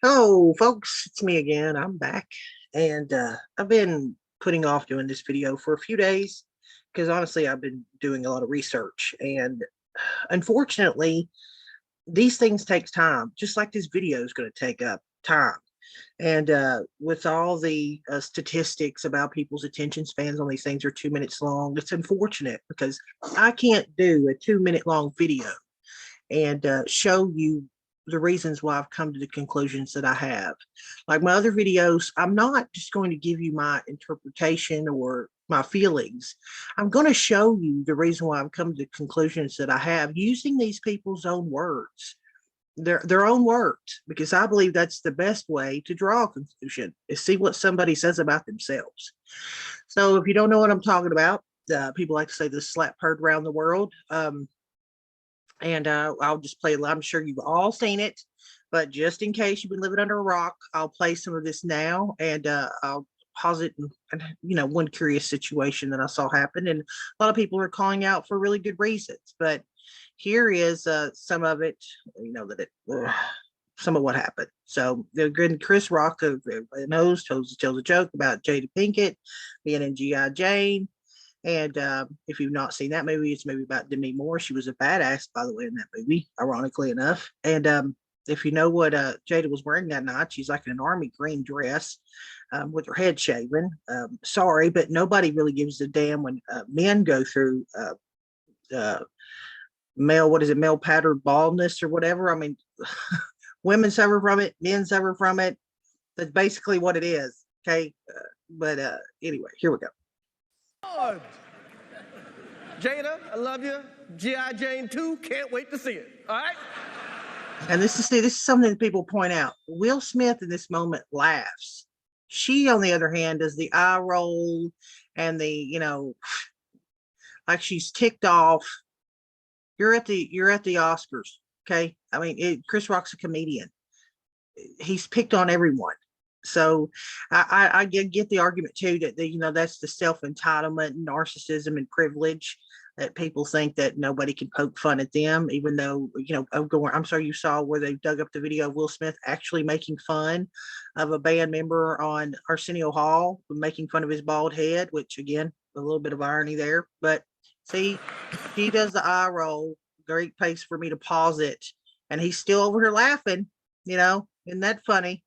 Hello, folks. It's me again. I'm back, and I've been putting off doing this video for a few days because honestly, I've been doing a lot of research, and unfortunately, these things takes time. Just like this video is going to take up time, and with all the statistics about people's attention spans on these things are 2 minutes long, it's unfortunate because I can't do a 2 minute long video and show you the reasons why I've come to the conclusions that I have. Like my other videos, I'm not just going to give you my interpretation or my feelings. I'm going to show you the reason why I've come to the conclusions that I have using these people's own words, their own words, because I believe that's the best way to draw a conclusion is see what somebody says about themselves. So if you don't know what I'm talking about, people like to say the slap heard around the world. And I'll just play. I'm sure you've all seen it, but just in case you've been living under a rock, I'll play some of this now, and I'll pause it. And one curious situation that I saw happen, and a lot of people are calling out for really good reasons. But here is some of it. Some of what happened. So the good Chris Rock of knows tells a joke about Jada Pinkett being in G.I. Jane. And if you've not seen that movie, it's a movie about Demi Moore. She was a badass, by the way, in that movie, ironically enough. And if you know what Jada was wearing that night, she's like in an army green dress with her head shaven. Sorry, but nobody really gives a damn when men go through male pattern baldness or whatever. I mean, women suffer from it, men suffer from it. That's basically what it is. Okay. But anyway, here we go. Lord. Jada, I love you. G.I. Jane 2, can't wait to see it. All right? And this is something that people point out. Will Smith in this moment laughs. She, on the other hand, does the eye roll and the, like she's ticked off. You're at the Oscars, okay? I mean, Chris Rock's a comedian. He's picked on everyone. So I get the argument too that that's the self-entitlement, narcissism, and privilege that people think that nobody can poke fun at them, even though I'm sorry you saw where they dug up the video of Will Smith actually making fun of a band member on Arsenio Hall, making fun of his bald head, which again a little bit of irony there. But see, he does the eye roll. Great place for me to pause it, and he's still over here laughing. Isn't that funny?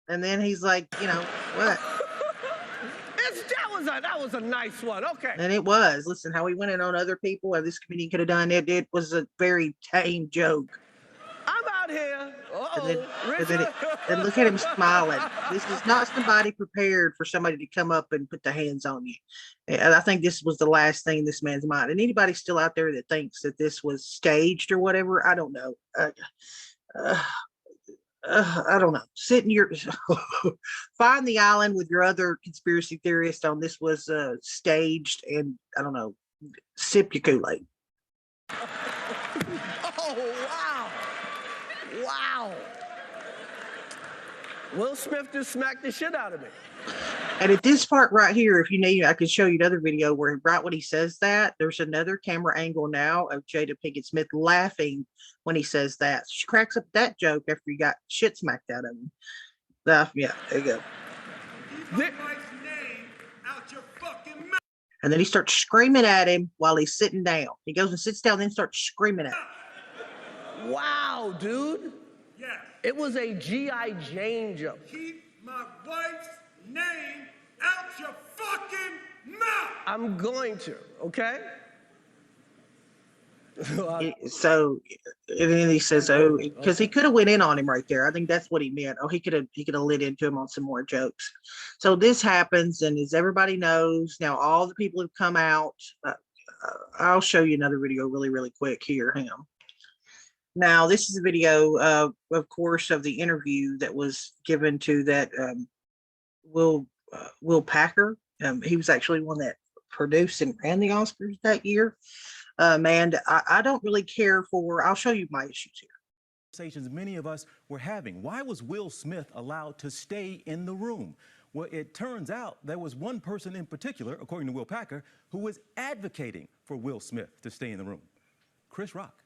And then he's like, what? That was a nice one. Okay. And it was. Listen, how he went in on other people, and this comedian could have done it. It was a very tame joke. I'm out here. And look at him smiling. This is not somebody prepared for somebody to come up and put their hands on you. And I think this was the last thing in this man's mind. And anybody still out there that thinks that this was staged or whatever, I don't know. I don't know. Sit in your find the island with your other conspiracy theorists on this was staged, and I don't know, sip your Kool-Aid. Oh wow! Will Smith just smacked the shit out of me. And at this part right here, if you need, I can show you another video where right when he says that, there's another camera angle now of Jada Pinkett Smith laughing when he says that. She cracks up that joke after he got shit smacked out of him. Yeah, there you go. And then he starts screaming at him while he's sitting down. He goes and sits down, then starts screaming at him. Wow, dude. Yeah. It was a G.I. Jane joke. Keep my wife's name out your fucking mouth. I'm going to, okay? So, and then he says, "Oh," because he could have went in on him right there. I think that's what he meant. Oh, he could have lit into him on some more jokes. So this happens, and as everybody knows now, all the people have come out. I'll show you another video really, really quick here. Hang on. Now, this is a video, of course, of the interview that was given to that Will Packer. He was actually one that produced and ran the Oscars that year. And I don't really care for, I'll show you my issues here. Conversations many of us were having. Why was Will Smith allowed to stay in the room? Well, it turns out there was one person in particular, according to Will Packer, who was advocating for Will Smith to stay in the room. Chris Rock.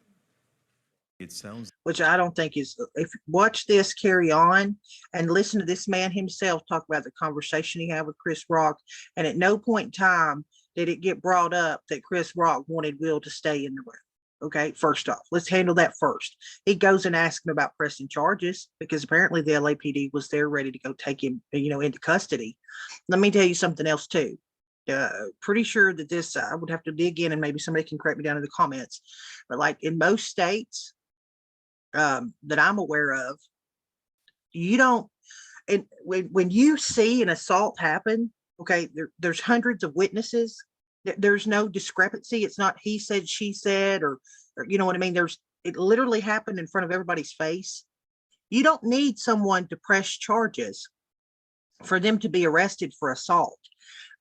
It sounds which I don't think is, if watch this carry on and listen to this man himself talk about the conversation he had with Chris Rock. And at no point in time did it get brought up that Chris Rock wanted Will to stay in the room. Okay, first off, let's handle that first. He goes and asks him about pressing charges because apparently the LAPD was there ready to go take him, into custody. Let me tell you something else too. Pretty sure that this, I would have to dig in and maybe somebody can correct me down in the comments. But like in most states, that I'm aware of, you don't, and when you see an assault happen, okay, there's hundreds of witnesses. There's no discrepancy. It's not he said, she said, or you know what I mean? It literally happened in front of everybody's face. You don't need someone to press charges for them to be arrested for assault.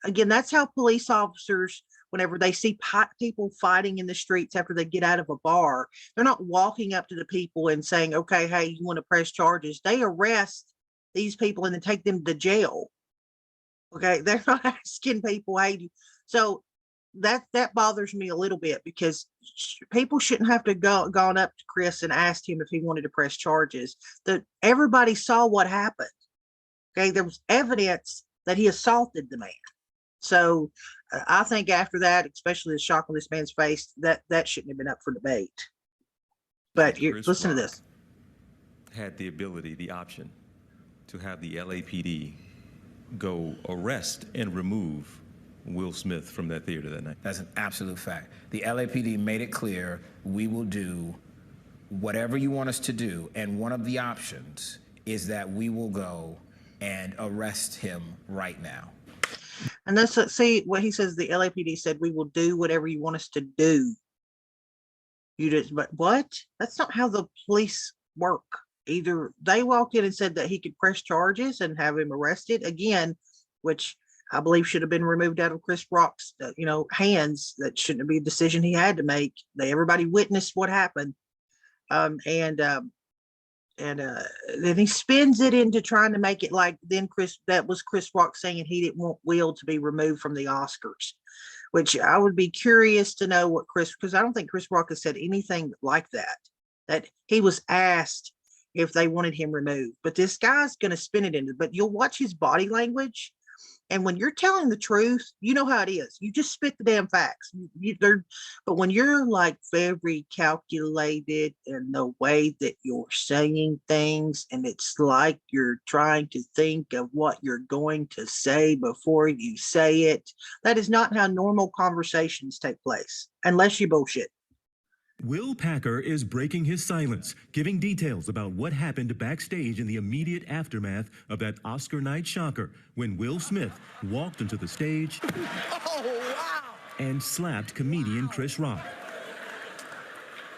Again, that's how police officers, whenever they see people fighting in the streets after they get out of a bar, they're not walking up to the people and saying, okay, hey, you want to press charges? They arrest these people and then take them to jail. Okay, they're not asking people, hey, so that bothers me a little bit because people shouldn't have to gone up to Chris and asked him if he wanted to press charges. That everybody saw what happened. Okay, there was evidence that he assaulted the man. So I think after that, especially the shock on this man's face, that shouldn't have been up for debate. But listen to this. Had the ability, the option to have the LAPD go arrest and remove Will Smith from that theater that night. That's an absolute fact. The LAPD made it clear, we will do whatever you want us to do. And one of the options is that we will go and arrest him right now. And that's, see what he says, the LAPD said, we will do whatever you want us to do. But what? That's not how the police work. Either they walked in and said that he could press charges and have him arrested again, which I believe should have been removed out of Chris Rock's, hands. That shouldn't be a decision he had to make. Everybody witnessed what happened. And then he spins it into trying to make it like that was Chris Rock saying he didn't want Will to be removed from the Oscars, which I would be curious to know what because I don't think Chris Rock has said anything like that he was asked if they wanted him removed. But this guy's going to spin it into, but you'll watch his body language. And when you're telling the truth, you know how it is. You just spit the damn facts. But when you're like very calculated in the way that you're saying things, and it's like you're trying to think of what you're going to say before you say it, that is not how normal conversations take place, unless you bullshit. Will Packer is breaking his silence, giving details about what happened backstage in the immediate aftermath of that Oscar night shocker when Will Smith walked into the stage and slapped comedian Chris Rock.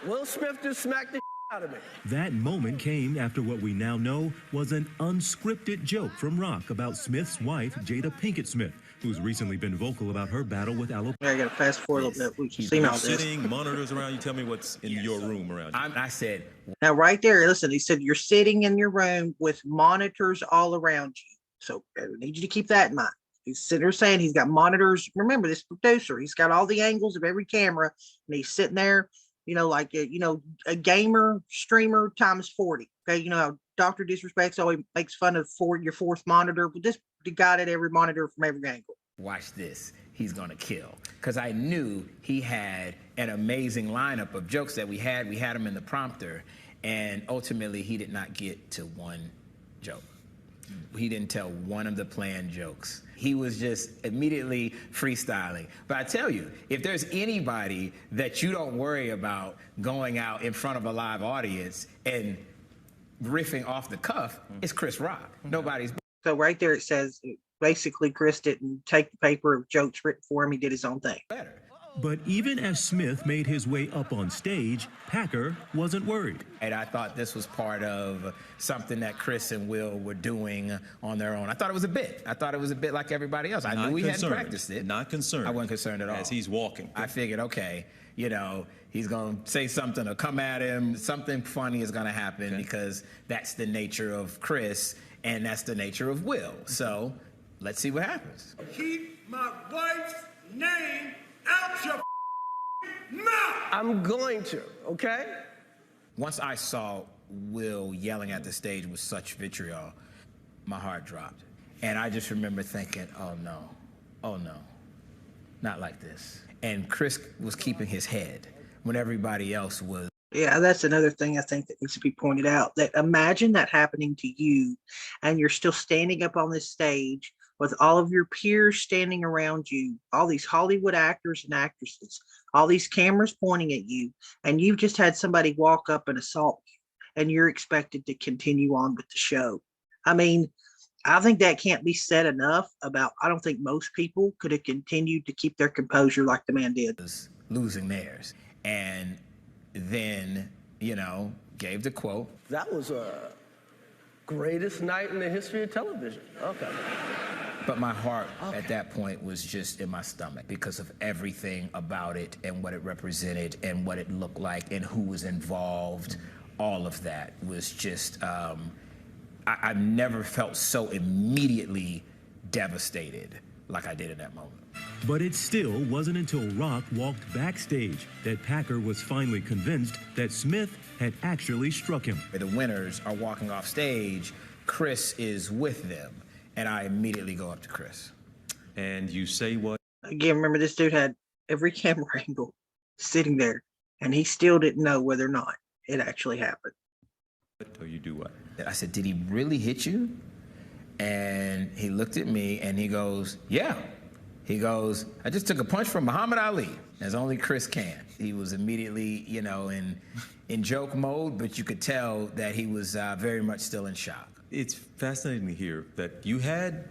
Will Smith just smacked the out of me. That moment came after what we now know was an unscripted joke from Rock about Smith's wife, Jada Pinkett Smith, who's recently been vocal about her battle with alopecia. I gotta fast forward a little bit. We can see all this. Sitting, monitors around you. Tell me what's in your room around you. I said, now right there, listen, he said, you're sitting in your room with monitors all around you. So I need you to keep that in mind. He's sitting there saying he's got monitors. Remember, this producer, he's got all the angles of every camera, and he's sitting there, like a gamer streamer times 40. Okay, how Dr. Disrespects always makes fun of your fourth monitor, but this got at every monitor from every angle. watch this, he's gonna kill. Because I knew he had an amazing lineup of jokes that we had them in the prompter, and ultimately he did not get to one joke. He didn't tell one of the planned jokes. He was just immediately freestyling. But I tell you, if there's anybody that you don't worry about going out in front of a live audience and riffing off the cuff, it's Chris Rock. Nobody's. So right there it says, basically Chris didn't take the paper of jokes written for him, he did his own thing. Better. But even as Smith made his way up on stage, Packer wasn't worried. And I thought this was part of something that Chris and Will were doing on their own. I thought it was a bit. I thought it was a bit like everybody else. I knew we hadn't practiced it. Not concerned. I wasn't concerned at all. As he's walking. I figured, okay, you know, he's going to say something or come at him. Something funny is going to happen because that's the nature of Chris and that's the nature of Will. So let's see what happens. Keep my wife's name out your mouth. I'm going to, okay? Once I saw Will yelling at the stage with such vitriol, my heart dropped. And I just remember thinking, oh no, not like this. And Chris was keeping his head when everybody else was. Yeah, that's another thing I think that needs to be pointed out. That imagine that happening to you, and you're still standing up on this stage with all of your peers standing around you, all these Hollywood actors and actresses, all these cameras pointing at you, and you've just had somebody walk up and assault you, and you're expected to continue on with the show. I mean, I think that can't be said enough about, I don't think most people could have continued to keep their composure like the man did. Losing theirs. And then, gave the quote. That was a greatest night in the history of television. Okay. But my heart at that point was just in my stomach because of everything about it and what it represented and what it looked like and who was involved. All of that was just, I've never felt so immediately devastated like I did in that moment. But it still wasn't until Rock walked backstage that Packer was finally convinced that Smith had actually struck him. The winners are walking off stage. Chris is with them. And I immediately go up to Chris. And you say what? Again, remember, this dude had every camera angle sitting there, and he still didn't know whether or not it actually happened. Or you do what? I said, did he really hit you? And he looked at me and he goes, yeah. He goes, I just took a punch from Muhammad Ali, as only Chris can. He was immediately, in joke mode, but you could tell that he was very much still in shock. It's fascinating to hear that you had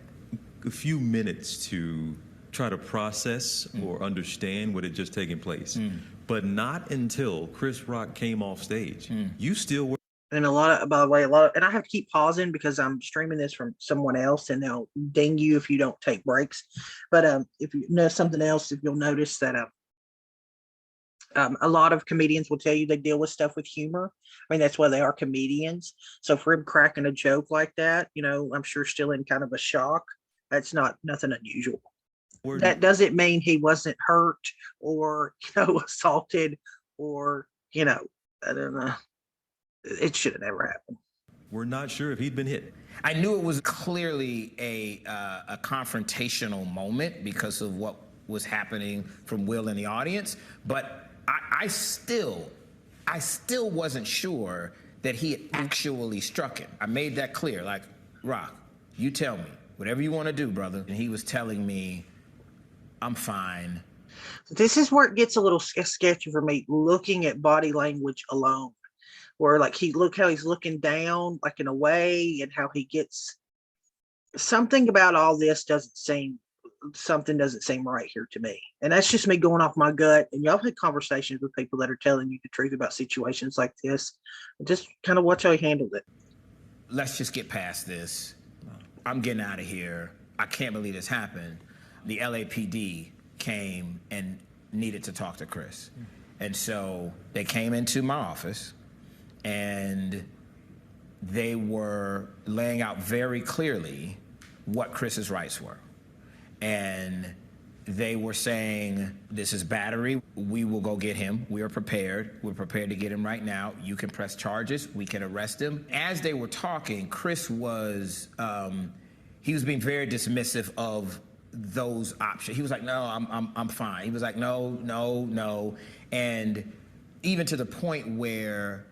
a few minutes to try to process or understand what had just taken place, but not until Chris Rock came off stage. You still were. And by the way, and I have to keep pausing because I'm streaming this from someone else, and they'll ding you if you don't take breaks. But if you know something else, if you'll notice that a lot of comedians will tell you they deal with stuff with humor. I mean, that's why they are comedians. So for him cracking a joke like that, I'm sure still in kind of a shock. That's nothing unusual. That doesn't mean he wasn't hurt or, assaulted or, I don't know. It should have never happened. We're not sure if he'd been hit. I knew it was clearly a confrontational moment because of what was happening from Will in the audience, but I still wasn't sure that he had actually struck him. I made that clear, like, Rock, you tell me, whatever you want to do, brother. And he was telling me, I'm fine. This is where it gets a little sketchy for me, looking at body language alone, where like look how he's looking down, like in a way, and how he gets something about all this something doesn't seem right here to me. And that's just me going off my gut. And y'all had conversations with people that are telling you the truth about situations like this. Just kind of watch how he handled it. Let's just get past this. I'm getting out of here. I can't believe this happened. The LAPD came and needed to talk to Chris. And so they came into my office and they were laying out very clearly what Chris's rights were. And they were saying, this is battery. We will go get him. We are prepared. We're prepared to get him right now. You can press charges. We can arrest him. As they were talking, Chris was, he was being very dismissive of those options. He was like, no, I'm fine. He was like, no. And even to the point where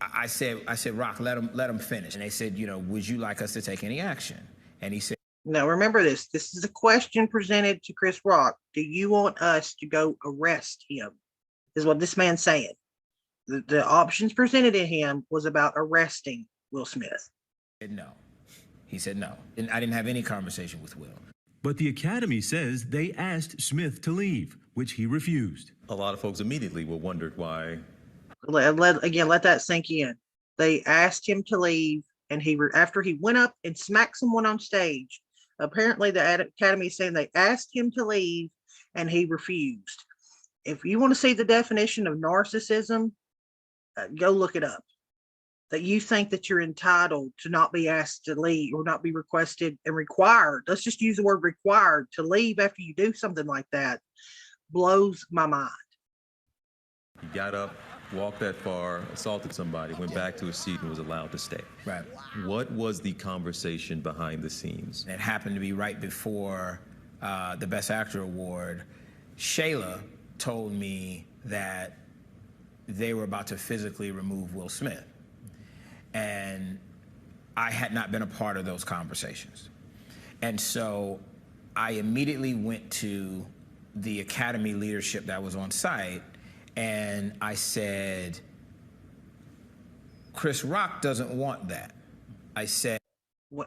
I said, Rock, let him finish. And they said, would you like us to take any action? And he said, now, remember this. This is a question presented to Chris Rock. Do you want us to go arrest him? Is what this man's saying. The options presented to him was about arresting Will Smith. No. He said no. And I didn't have any conversation with Will. But the Academy says they asked Smith to leave, which he refused. A lot of folks immediately were wondered why. Let that sink in. They asked him to leave, and after he went up and smacked someone on stage, apparently the Academy is saying they asked him to leave, and he refused. If you want to see the definition of narcissism, go look it up. That you think that you're entitled to not be asked to leave or not be requested and required. Let's just use the word required to leave after you do something like that. Blows my mind. He got up, walked that far, assaulted somebody, went back to his seat and was allowed to stay. Right. What was the conversation behind the scenes? It happened to be right before the Best Actor award. Shayla told me that they were about to physically remove Will Smith. And I had not been a part of those conversations. And so I immediately went to the Academy leadership that was on site, and I said, Chris Rock doesn't want that. I said,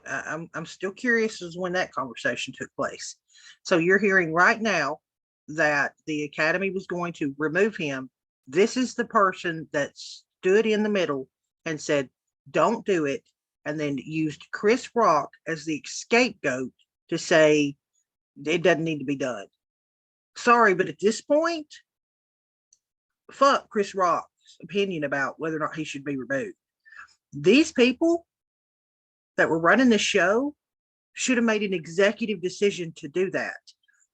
I'm still curious as when that conversation took place. So you're hearing right now that the Academy was going to remove him. This is the person that stood in the middle and said, don't do it, and then used Chris Rock as the scapegoat to say it doesn't need to be done. Sorry, but at this point, fuck Chris Rock's opinion about whether or not he should be removed. These people that were running the show should have made an executive decision to do that.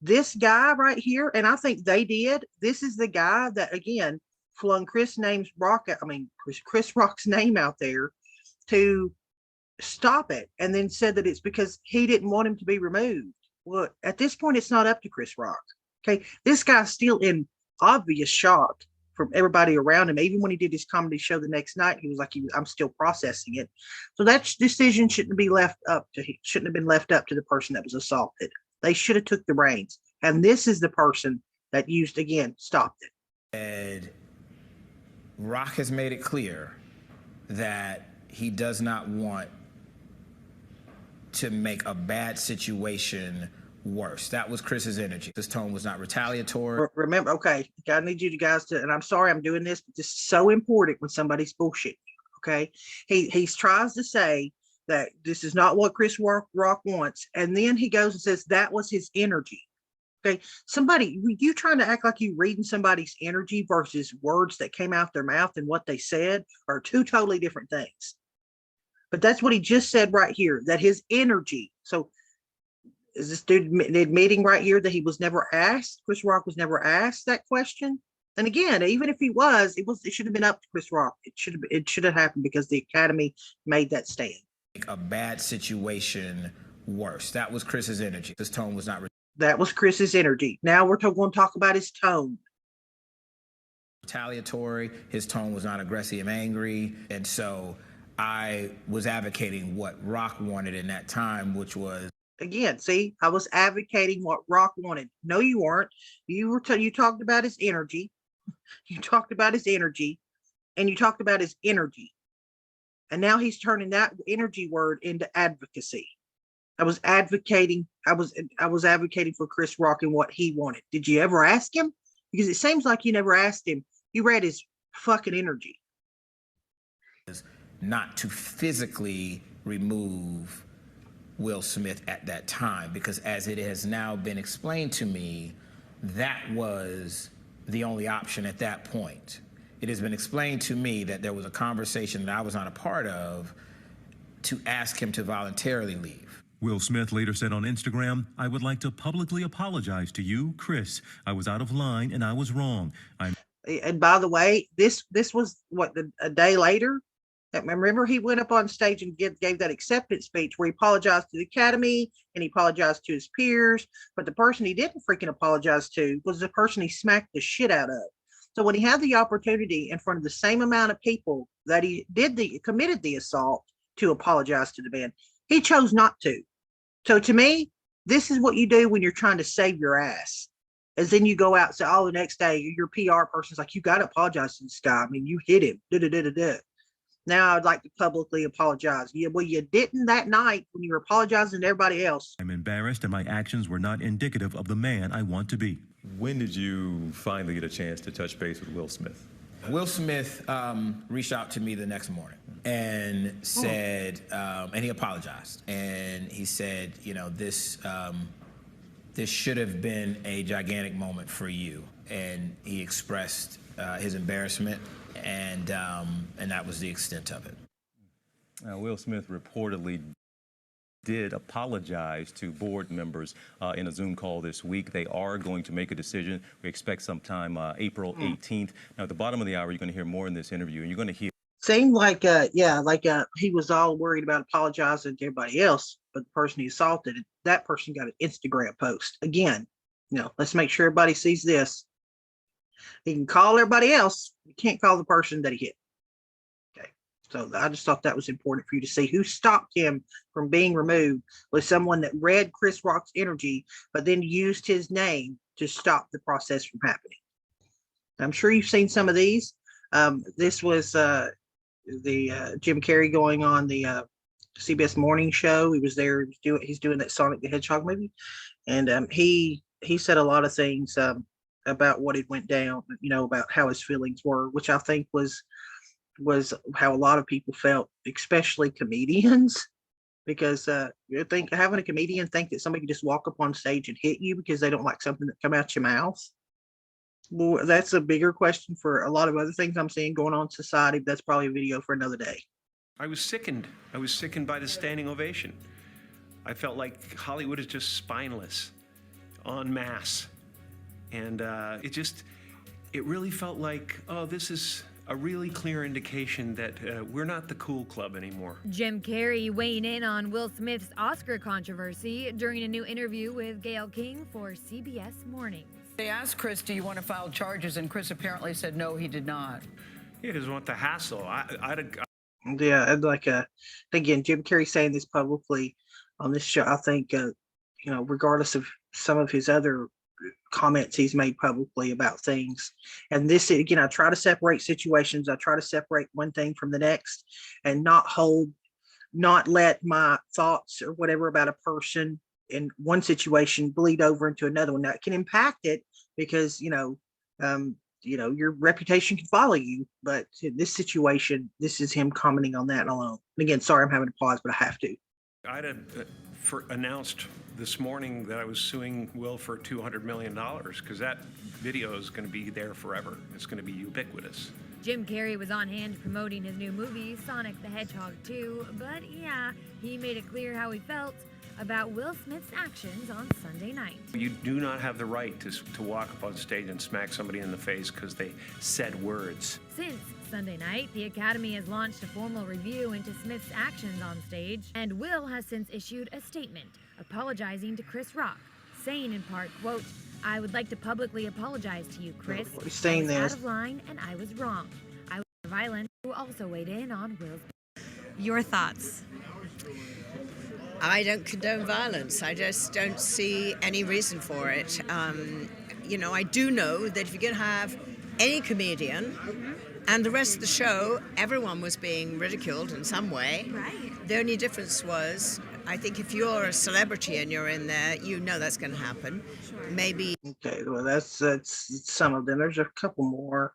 This guy right here, and I think they did, this is the guy that, again, flung Chris Rock's name out there to stop it, and then said that it's because he didn't want him to be removed. Well, at this point, it's not up to Chris Rock. Okay, this guy's still in obvious shock from everybody around him. Even when he did his comedy show the next night, he was like, I'm still processing it. So that decision shouldn't have been left up to the person that was assaulted. They should have took the reins. And this is the person that stopped it. And Rock has made it clear that he does not want to make a bad situation worse. That was Chris's energy. His tone was not retaliatory. Remember, okay, I need you guys to, and I'm sorry I'm doing this, but this is so important when somebody's bullshit. Okay, he tries to say that this is not what Chris Rock wants, and then he goes and says that was his energy. Okay, somebody, you trying to act like you reading somebody's energy versus words that came out their mouth and what they said are two totally different things. But that's what he just said right here, that his energy. So is this dude admitting right here that he was never asked? Chris Rock was never asked that question. And again, even if he was, it should have been up to Chris Rock. It should have happened because the Academy made that stand. Make a bad situation worse. That was Chris's energy. His tone was not. That was Chris's energy. Now we're going to talk about his tone. Retaliatory. His tone was not aggressive and angry. And so I was advocating what Rock wanted in that time, which was. Again, see, I was advocating what Rock wanted. No, you weren't. You talked about his energy. You talked about his energy, and you talked about his energy. And now he's turning that energy word into advocacy. I was advocating for Chris Rock and what he wanted. Did you ever ask him? Because it seems like you never asked him. You read his fucking energy. Not to physically remove Will Smith at that time, because as it has now been explained to me, that was the only option at that point. It has been explained to me that there was a conversation that I was not a part of to ask him to voluntarily leave. Will Smith later said on Instagram, "I would like to publicly apologize to you, Chris. I was out of line and I was wrong." And by the way, this was a day later. Remember, he went up on stage and gave that acceptance speech where he apologized to the Academy and he apologized to his peers. But the person he didn't freaking apologize to was the person he smacked the shit out of. So when he had the opportunity in front of the same amount of people that he committed the assault to apologize to the man, he chose not to. So to me, this is what you do when you're trying to save your ass. As then you go out and say, oh, the next day your PR person's like, you got to apologize to this guy. I mean, you hit him. Now I'd like to publicly apologize. Yeah, well, you didn't that night when you were apologizing to everybody else. I'm embarrassed and my actions were not indicative of the man I want to be. When did you finally get a chance to touch base with Will Smith? Will Smith reached out to me the next morning and said, and he apologized. And he said, this should have been a gigantic moment for you. And he expressed his embarrassment, and that was the extent of it. Will Smith reportedly did apologize to board members in a Zoom call this week. They are going to make a decision. We expect sometime April 18th. Now, at the bottom of the hour, you're going to hear more in this interview, and you're going to hear. Seemed like, he was all worried about apologizing to everybody else, but the person he assaulted, that person got an Instagram post. Again, let's make sure everybody sees this. He can call everybody else. He can't call the person that he hit. Okay. So I just thought that was important for you to see who stopped him from being removed was someone that read Chris Rock's energy, but then used his name to stop the process from happening. I'm sure you've seen some of these. This was the Jim Carrey going on the CBS morning show. He was there. He's doing that Sonic the Hedgehog movie, and he said a lot of things about what had went down. About how his feelings were, which I think was how a lot of people felt, especially comedians, because you think having a comedian think that somebody can just walk up on stage and hit you because they don't like something that come out your mouth. Well, that's a bigger question for a lot of other things I'm seeing going on in society. But that's probably a video for another day. I was sickened. I was sickened by the standing ovation. I felt like Hollywood is just spineless, en masse. And it really felt like, oh, this is a really clear indication that we're not the cool club anymore. Jim Carrey weighing in on Will Smith's Oscar controversy during a new interview with Gayle King for CBS Mornings. They asked Chris, do you want to file charges? And Chris apparently said no, he did not. He doesn't want the hassle. Yeah, and again, Jim Carrey saying this publicly on this show, I think, regardless of some of his other comments he's made publicly about things. And this, again, I try to separate situations. I try to separate one thing from the next and not let my thoughts or whatever about a person in one situation bleed over into another one. Now it can impact it because, your reputation can follow you. But in this situation, this is him commenting on that alone. And again, sorry, I'm having to pause, but I have to. I'd announced this morning that I was suing Will for $200 million because that video is going to be there forever. It's going to be ubiquitous. Jim Carrey was on hand promoting his new movie, Sonic the Hedgehog 2, but yeah, he made it clear how he felt about Will Smith's actions on Sunday night. You do not have the right to walk up on stage and smack somebody in the face because they said words. Since Sunday night, the Academy has launched a formal review into Smith's actions on stage, and Will has since issued a statement apologizing to Chris Rock, saying in part, quote, "I would like to publicly apologize to you, Chris. I was out of line and I was wrong. I was violent." Who also weighed in on Will's. Your thoughts? I don't condone violence. I just don't see any reason for it. I do know that if you're going to have any comedian and the rest of the show, everyone was being ridiculed in some way. Right. The only difference was, I think if you're a celebrity and you're in there, that's going to happen. Sure. Maybe. Okay, well, that's some of them. There's a couple more.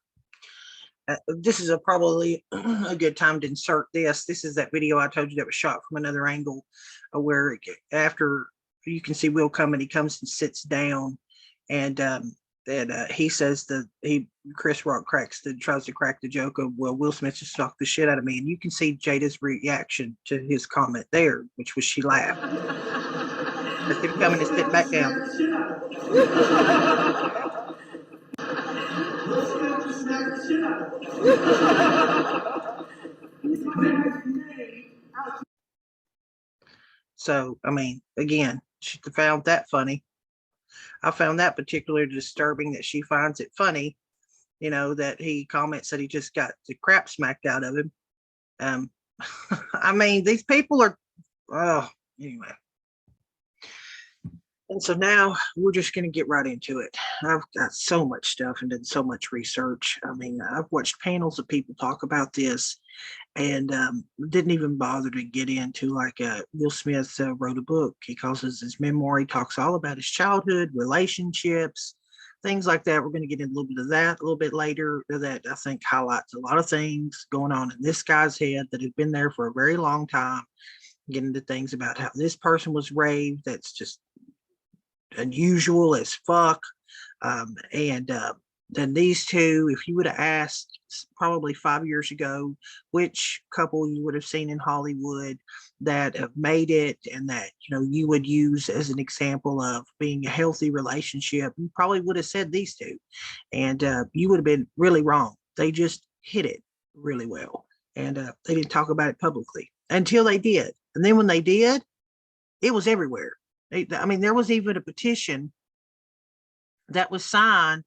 This is probably a good time to insert this. This is that video I told you that was shot from another angle, where after you can see Will come and he comes and sits down, and he says Chris Rock tries to crack the joke of, well, Will Smith just knocked the shit out of me, and you can see Jada's reaction to his comment there, which was she laughed. Let's him coming and sit back down. So, again, she found that funny. I found that particularly disturbing that she finds it funny, that he comments that he just got the crap smacked out of him. These people are, anyway. And so now we're just going to get right into it. I've got so much stuff and done so much research. I've watched panels of people talk about this and didn't even bother to get into Will Smith wrote a book. He calls it his memoir. He talks all about his childhood, relationships, things like that. We're going to get into a little bit of that a little bit later. That I think highlights a lot of things going on in this guy's head that have been there for a very long time. Get into things about how this person was raised. That's just unusual as fuck, and than these two. If you would have asked probably 5 years ago which couple you would have seen in Hollywood that have made it and that you would use as an example of being a healthy relationship, you probably would have said these two, and you would have been really wrong. They just hit it really well, and they didn't talk about it publicly until they did, and then when they did, it was everywhere. I mean, there was even a petition that was signed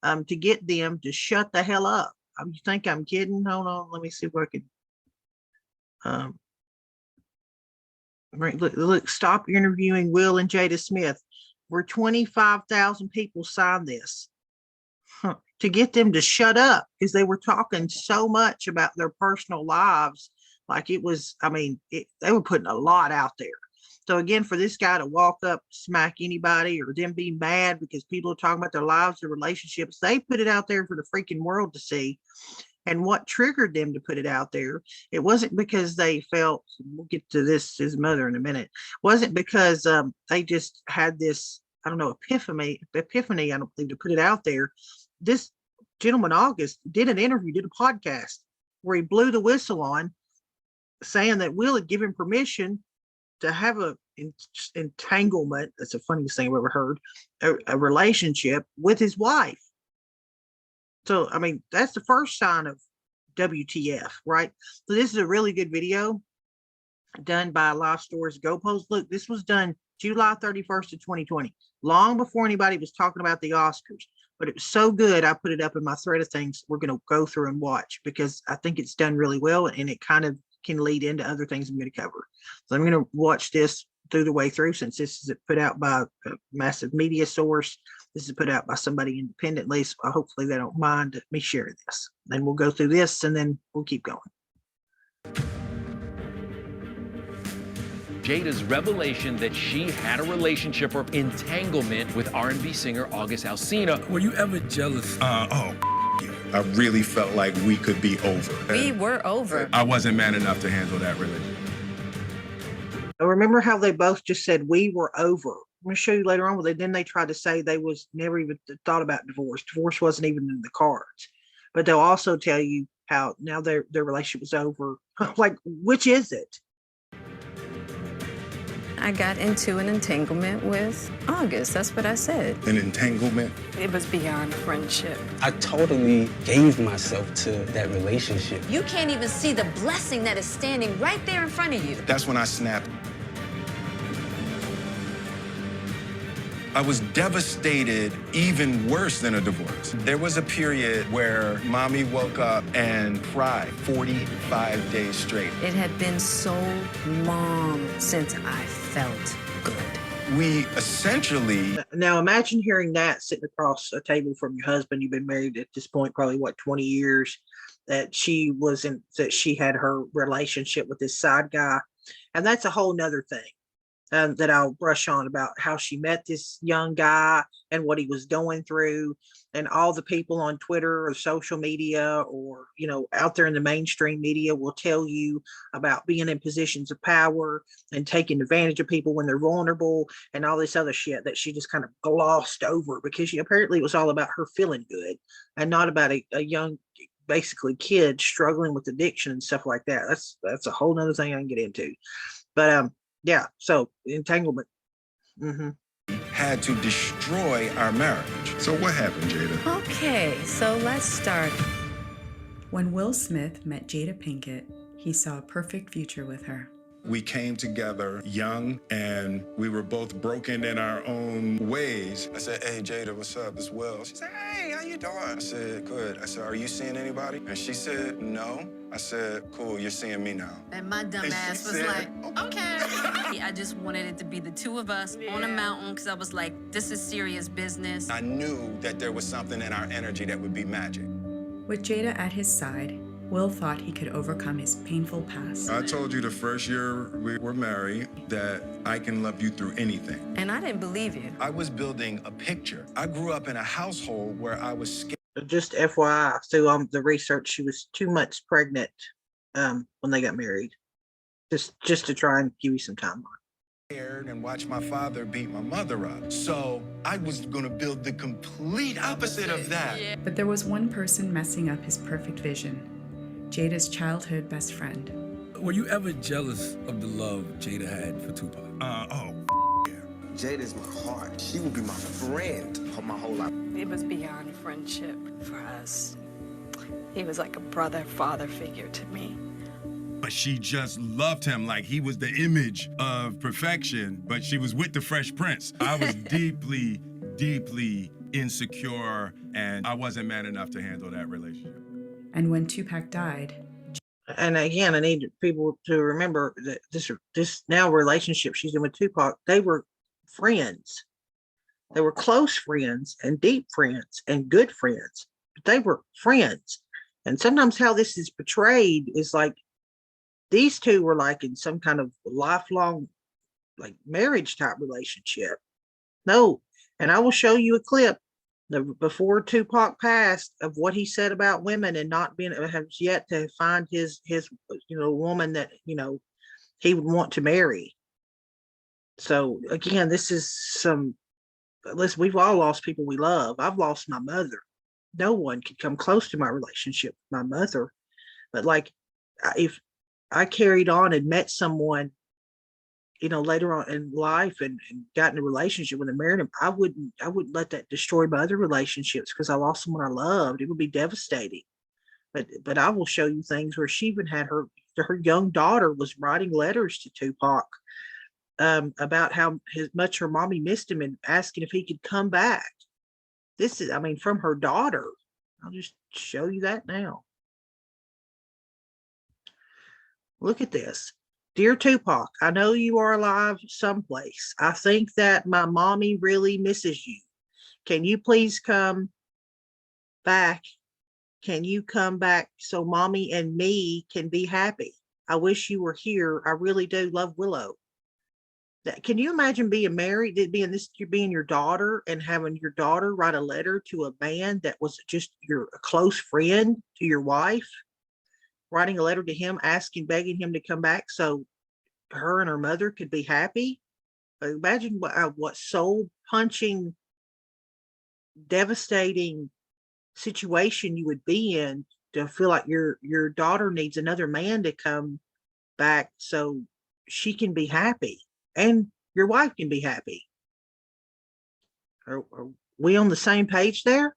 to get them to shut the hell up. You think I'm kidding? Hold on, let me see if I can. Right, look, stop interviewing Will and Jada Smith. Where 25,000 people signed this to get them to shut up because they were talking so much about their personal lives, like it was. I mean, they were putting a lot out there. So again, for this guy to walk up, smack anybody, or them be mad because people are talking about their lives, their relationships, they put it out there for the freaking world to see. And what triggered them to put it out there, it wasn't because they felt, we'll get to this, his mother in a minute, wasn't because they just had this, I don't know, epiphany, I don't believe, to put it out there. This gentleman, August, did an interview, did a podcast where he blew the whistle on saying that Will had given permission to have a entanglement, that's the funniest thing I've ever heard, a relationship with his wife. So, I mean, that's the first sign of WTF, right? So this is a really good video done by Live Stories Go Post. Look, this was done July 31st of 2020, long before anybody was talking about the Oscars. But it was so good, I put it up in my thread of things we're going to go through and watch because I think it's done really well and it kind of can lead into other things I'm going to cover. So I'm going to watch this through the way through, since this is put out by a massive media source. This is put out by somebody independently, so hopefully they don't mind me sharing this. Then we'll go through this and then we'll keep going. Jada's revelation that she had a relationship or entanglement with R&B singer August Alsina. Were you ever jealous? Yeah. I really felt like we could be over. We were over. I wasn't man enough to handle that relationship. I remember how they both just said we were over. I'm going to show you later on. Then they tried to say they was never even thought about divorce. Divorce wasn't even in the cards. But they'll also tell you how now their relationship was over. Like, which is it? I got into an entanglement with August. That's what I said. An entanglement? It was beyond friendship. I totally gave myself to that relationship. You can't even see the blessing that is standing right there in front of you. That's when I snapped. I was devastated, even worse than a divorce. There was a period where mommy woke up and cried 45 days straight. It had been so long since I felt good. We essentially... Now imagine hearing that sitting across a table from your husband. You've been married at this point probably, 20 years, that she had her relationship with this side guy. And that's a whole nother thing. That I'll brush on about how she met this young guy and what he was going through, and all the people on Twitter or social media or, out there in the mainstream media will tell you about being in positions of power and taking advantage of people when they're vulnerable and all this other shit that she just kind of glossed over because apparently it was all about her feeling good and not about a young, basically kid struggling with addiction and stuff like that. That's a whole nother thing I can get into. But, yeah, so entanglement. Had to destroy our marriage. So what happened, Jada? Okay, so let's start. When Will Smith met Jada Pinkett, he saw a perfect future with her. We came together young and we were both broken in our own ways. I said, hey, Jada, what's up? It's Will. She said, hey, how you doing? I said, good. I said, are you seeing anybody? And she said, no. I said, cool, you're seeing me now. And my dumb ass was like, okay. I just wanted it to be the two of us on a mountain because I was like, this is serious business. I knew that there was something in our energy that would be magic. With Jada at his side, Will thought he could overcome his painful past. I told you the first year we were married that I can love you through anything. And I didn't believe you. I was building a picture. I grew up in a household where I was scared. Just FYI, through the research, she was 2 months pregnant when they got married. Just to try and give you some timeline. and watch my father beat my mother up. So I was gonna build the complete opposite of that. But there was one person messing up his perfect vision: Jada's childhood best friend. Were you ever jealous of the love Jada had for Tupac? Jada's my heart. She will be my friend for my whole life. It was beyond friendship for us. He was like a brother, father figure to me. But she just loved him like he was the image of perfection, but she was with the Fresh Prince. I was deeply, deeply insecure, and I wasn't man enough to handle that relationship. And when Tupac died, and again, I need people to remember that this now relationship she's in with Tupac, they were friends. They were close friends and deep friends and good friends. But they were friends. And sometimes how this is portrayed is like these two were like in some kind of lifelong like marriage type relationship. No. And I will show you a clip before Tupac passed of what he said about women and not being has yet to find his woman that he would want to marry. So again, this is listen, we've all lost people we love. I've lost my mother. No one could come close to my relationship with my mother. But like, if I carried on and met someone, later on in life and got in a relationship with and married him, I wouldn't let that destroy my other relationships because I lost someone I loved. It would be devastating. But I will show you things where she even had her young daughter was writing letters to Tupac about how much her mommy missed him and asking if he could come back. This is, from her daughter. I'll just show you that now. Look at this. Dear Tupac, I know you are alive someplace. I think that my mommy really misses you. Can you please come back? Can you come back so mommy and me can be happy? I wish you were here. I really do love Willow. Can you imagine being married, being your daughter and having your daughter write a letter to a man that was just a close friend to your wife, writing a letter to him, begging him to come back so her and her mother could be happy? Imagine what soul punching, devastating situation you would be in to feel like your daughter needs another man to come back so she can be happy. And your wife can be happy. Are we on the same page there?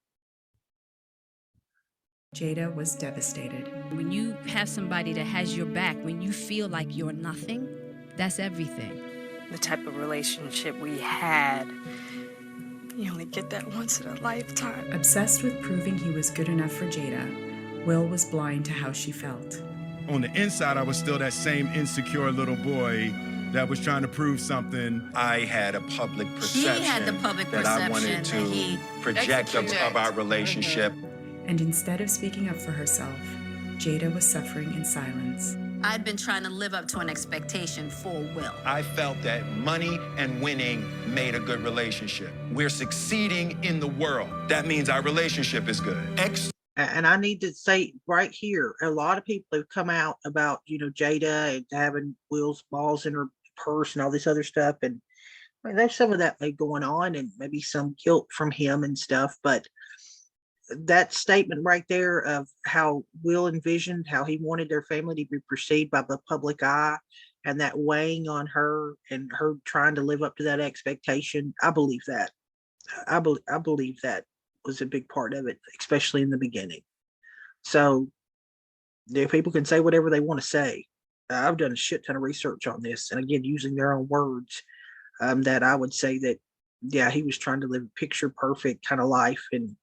Jada was devastated. When you have somebody that has your back, when you feel like you're nothing, that's everything. The type of relationship we had, you only get that once in a lifetime. Obsessed with proving he was good enough for Jada, Will was blind to how she felt. On the inside, I was still that same insecure little boy that was trying to prove something. I had a public perception that I wanted to project of our relationship. And instead of speaking up for herself, Jada was suffering in silence. I'd been trying to live up to an expectation for Will. I felt that money and winning made a good relationship. We're succeeding in the world. That means our relationship is good. And I need to say right here, a lot of people have come out about, Jada and having Will's balls in her purse and all this other stuff. And there's some of that going on and maybe some guilt from him and stuff. But that statement right there of how Will envisioned how he wanted their family to be perceived by the public eye and that weighing on her and her trying to live up to that expectation, I believe that. I believe that was a big part of it, especially in the beginning. So people can say whatever they want to say. I've done a shit ton of research on this, and again, using their own words, that I would say that, yeah, he was trying to live a picture perfect kind of life, and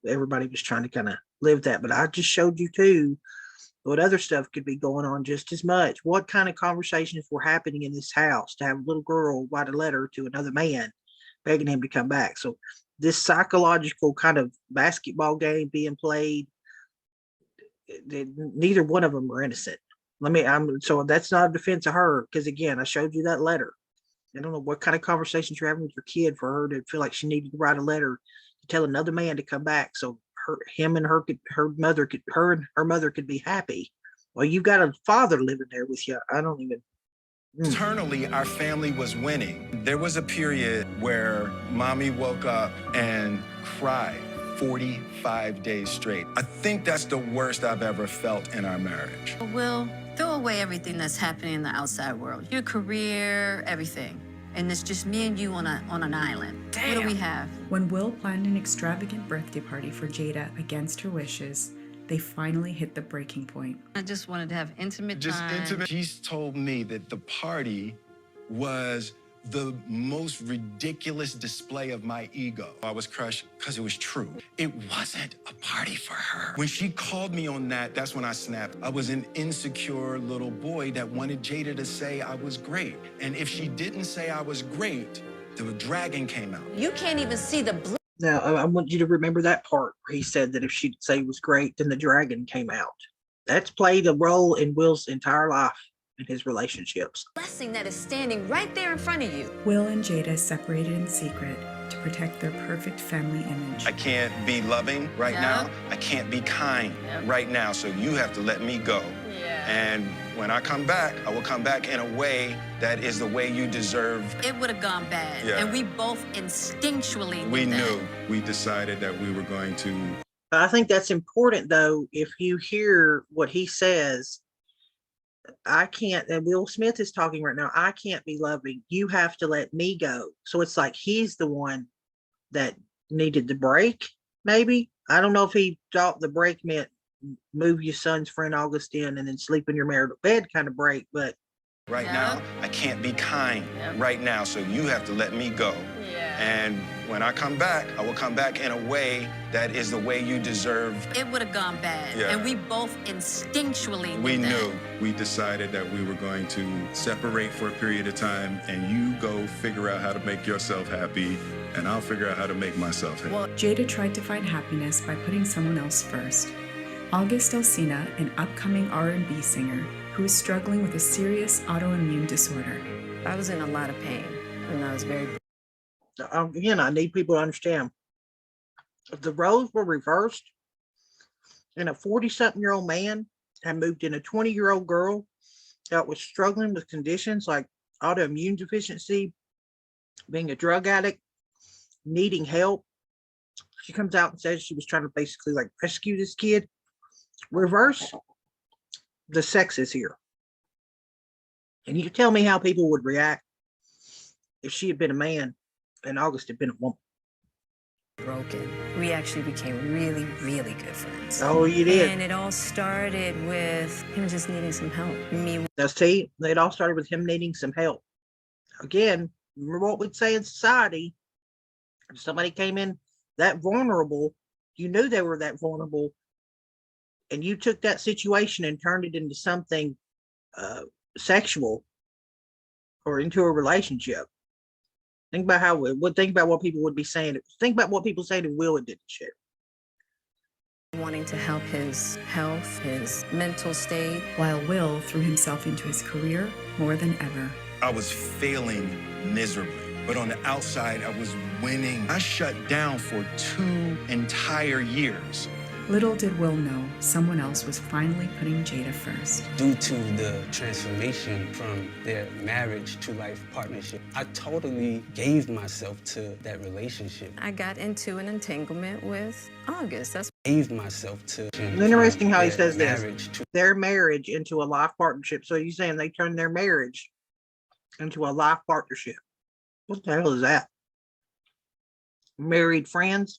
everybody was trying to kind of live that. But I just showed you too what other stuff could be going on just as much. What kind of conversations were happening in this house to have a little girl write a letter to another man begging him to come back? So this psychological kind of basketball game being played, neither one of them are innocent. So that's not a defense of her, because again, I showed you that letter. I don't know what kind of conversations you're having with your kid for her to feel like she needed to write a letter to tell another man to come back so her mother could be happy. Well, you've got a father living there with you. I don't even Internally, our family was winning. There was a period where mommy woke up and cried 45 days straight. I think that's the worst I've ever felt in our marriage. Will, throw away everything that's happening in the outside world. Your career, everything. And it's just me and you on an island. Damn. What do we have? When Will planned an extravagant birthday party for Jada against her wishes, they finally hit the breaking point. I just wanted to have intimate Just time. intimate. She's told me that the party was the most ridiculous display of my ego. I was crushed because it was true. It wasn't a party for her. When she called me on that, that's when I snapped. I was an insecure little boy that wanted Jada to say I was great. And if she didn't say I was great, the dragon came out. You can't even see the blood. Now, I want you to remember that part where he said that if she'd say it was great, then the dragon came out. That's played a role in Will's entire life and his relationships. Blessing that is standing right there in front of you. Will and Jada separated in secret to protect their perfect family image. I can't be loving right now. I can't be kind right now. So you have to let me go. And when I come back, I will come back in a way that is the way you deserve. It would have gone bad. Yeah. And we both instinctually We knew that. knew. We decided that we were going to. I think that's important, though, if you hear what he says. I can't, and Will Smith is talking right now, I can't be loving. You have to let me go. So it's like he's the one that needed the break, maybe. I don't know if he thought the break meant move your son's friend August in and then sleep in your marital bed kind of break, but Right now, I can't be kind right now, so you have to let me go. And when I come back, I will come back in a way that is the way you deserve. It would have gone bad. Yeah. And we both instinctually We knew that. knew. We decided that we were going to separate for a period of time, and you go figure out how to make yourself happy, and I'll figure out how to make myself happy. Well, Jada tried to find happiness by putting someone else first. August Alsina, an upcoming R&B singer who is struggling with a serious autoimmune disorder. I was in a lot of pain, and I was very... Again, I need people to understand. If the roles were reversed and a 40-something-year-old man had moved in a 20-year-old girl that was struggling with conditions like autoimmune deficiency, being a drug addict, needing help, she comes out and says she was trying to basically like rescue this kid. Reverse the sexes here. And you tell me how people would react if she had been a man and August had been a woman. broken. We actually became really, really good friends. Oh, you did. And it all started with him just needing some help. Now, see, it all started with him needing some help. Again, remember what we'd say in society. If somebody came in that vulnerable, you knew they were that vulnerable, and you took that situation and turned it into something sexual or into a relationship. Think about how think about what people would be saying. Think about what people say to Will and did shit. Wanting to help his health, his mental state. While Will threw himself into his career more than ever. I was failing miserably, but on the outside, I was winning. I shut down for 2 entire years. Little did Will know, someone else was finally putting Jada first. Due to the transformation from their marriage to life partnership, I totally gave myself to that relationship. I got into an entanglement with August. That's Gave myself to. Interesting how he their says marriage this. Their marriage into a life partnership. So you're saying they turned their marriage into a life partnership. What the hell is that? Married friends?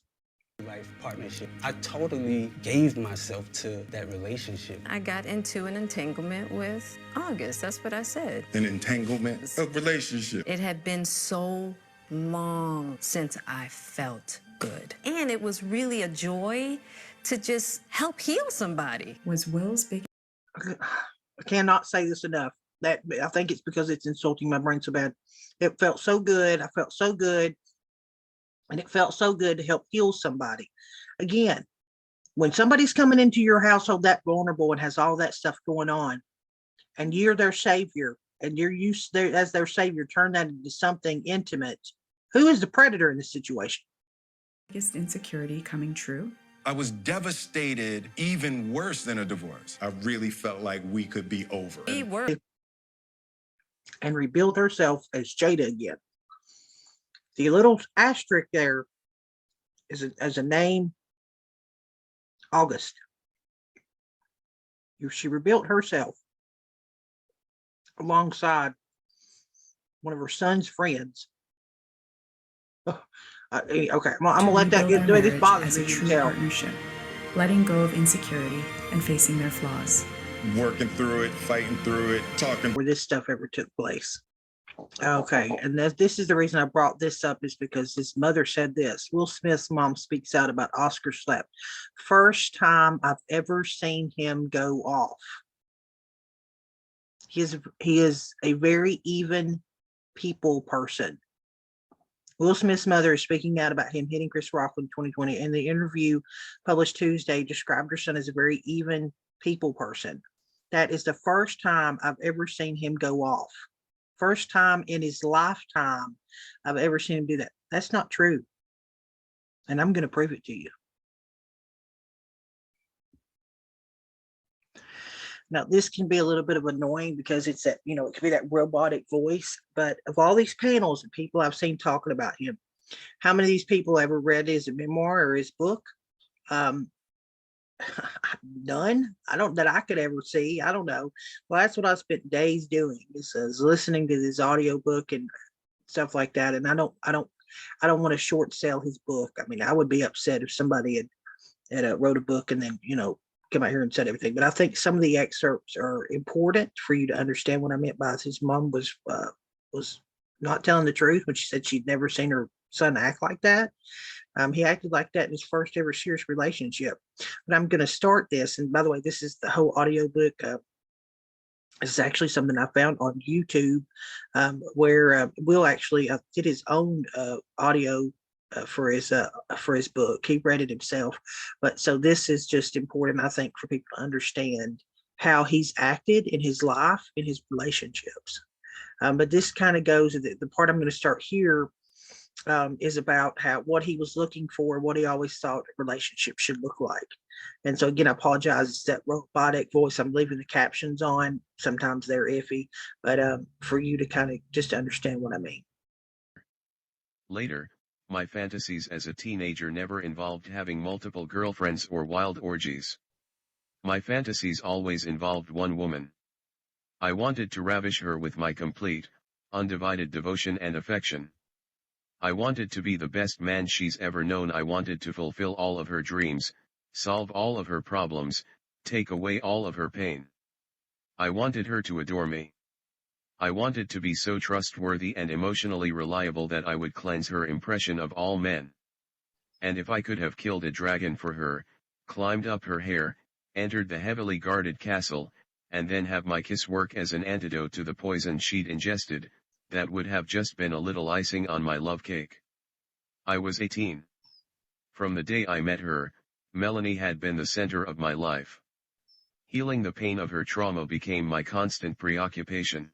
Life partnership. I totally gave myself to that relationship. I got into an entanglement with August. That's what I said. An entanglement, a relationship. It had been so long since I felt good. And it was really a joy to just help heal somebody. Was Will's big... I cannot say this enough. That I think it's because it's insulting my brain so bad. It felt so good. I felt so good. And it felt so good to help heal somebody. Again, when somebody's coming into your household that vulnerable and has all that stuff going on, and you're their savior, and you're used there as their savior, turn that into something intimate. Who is the predator in this situation? Biggest insecurity coming true? I was devastated, even worse than a divorce. I really felt like we could be over. We were. and rebuild herself as Jada again. The little asterisk there is as a name, August. She rebuilt herself alongside one of her son's friends. Okay, I'm gonna let that get. This bothers me as a to true tell. partnership, letting go of insecurity and facing their flaws. Working through it, fighting through it, talking. Where this stuff ever took place. Okay, and this is the reason I brought this up, is because his mother said this. Will Smith's mom speaks out about Oscar slap. First time I've ever seen him go off. He is a very even people person. Will Smith's mother is speaking out about him hitting Chris Rock in 2020. In the interview published Tuesday, described her son as a very even people person. That is the first time I've ever seen him go off. First time in his lifetime I've ever seen him do that. That's not true. And I'm going to prove it to you. Now, this can be a little bit of annoying because it's that, it could be that robotic voice. But of all these panels and people I've seen talking about him, how many of these people ever read his memoir or his book? None. That I could ever see. I don't know. Well, that's what I spent days doing, is listening to this audio book and stuff like that. And I don't want to short sell his book. I mean, I would be upset if somebody had wrote a book and then, come out here and said everything. But I think some of the excerpts are important for you to understand what I meant by his mom was not telling the truth when she said she'd never seen her son act like that. He acted like that in his first ever serious relationship. But I'm going to start this. And by the way, this is the whole audiobook. This is actually something I found on YouTube, where Will actually did his own audio for his book. He read it himself. But so this is just important, I think, for people to understand how he's acted in his life, in his relationships. But this kind of goes, the part I'm going to start here is about what he was looking for, what he always thought a relationship should look like. And so again, I apologize, it's that robotic voice. I'm leaving the captions on. Sometimes they're iffy, but for you to kind of just understand what I mean. Later, my fantasies as a teenager never involved having multiple girlfriends or wild orgies. My fantasies always involved one woman. I wanted to ravish her with my complete, undivided devotion and affection. I wanted to be the best man she's ever known. I wanted to fulfill all of her dreams, solve all of her problems, take away all of her pain. I wanted her to adore me. I wanted to be so trustworthy and emotionally reliable that I would cleanse her impression of all men. And if I could have killed a dragon for her, climbed up her hair, entered the heavily guarded castle, and then have my kiss work as an antidote to the poison she'd ingested, that would have just been a little icing on my love cake. I was 18. From the day I met her, Melanie had been the center of my life. Healing the pain of her trauma became my constant preoccupation.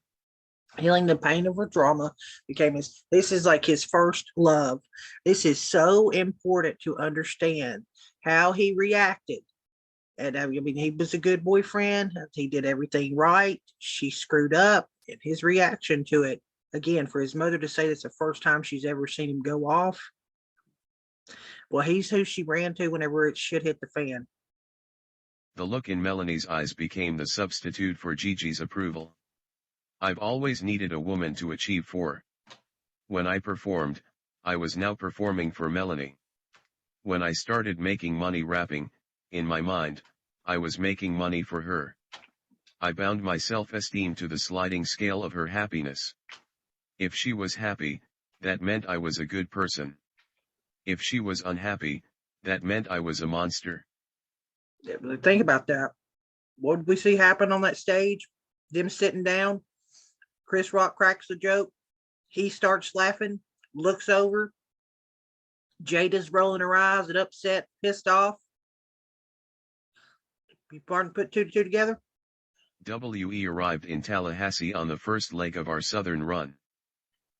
Healing the pain of her trauma became this is like his first love. This is so important to understand how he reacted. And I mean, he was a good boyfriend. He did everything right. She screwed up, and his reaction to it, again, for his mother to say that's the first time she's ever seen him go off. Well, he's who she ran to whenever it shit hit the fan. The look in Melanie's eyes became the substitute for Gigi's approval. I've always needed a woman to achieve for. When I performed, I was now performing for Melanie. When I started making money rapping, in my mind, I was making money for her. I bound my self-esteem to the sliding scale of her happiness. If she was happy, that meant I was a good person. If she was unhappy, that meant I was a monster. Think about that. What did we see happen on that stage? Them sitting down. Chris Rock cracks the joke. He starts laughing, looks over. Jada's rolling her eyes and upset, pissed off. You put two and two together? We arrived in Tallahassee on the first leg of our southern run.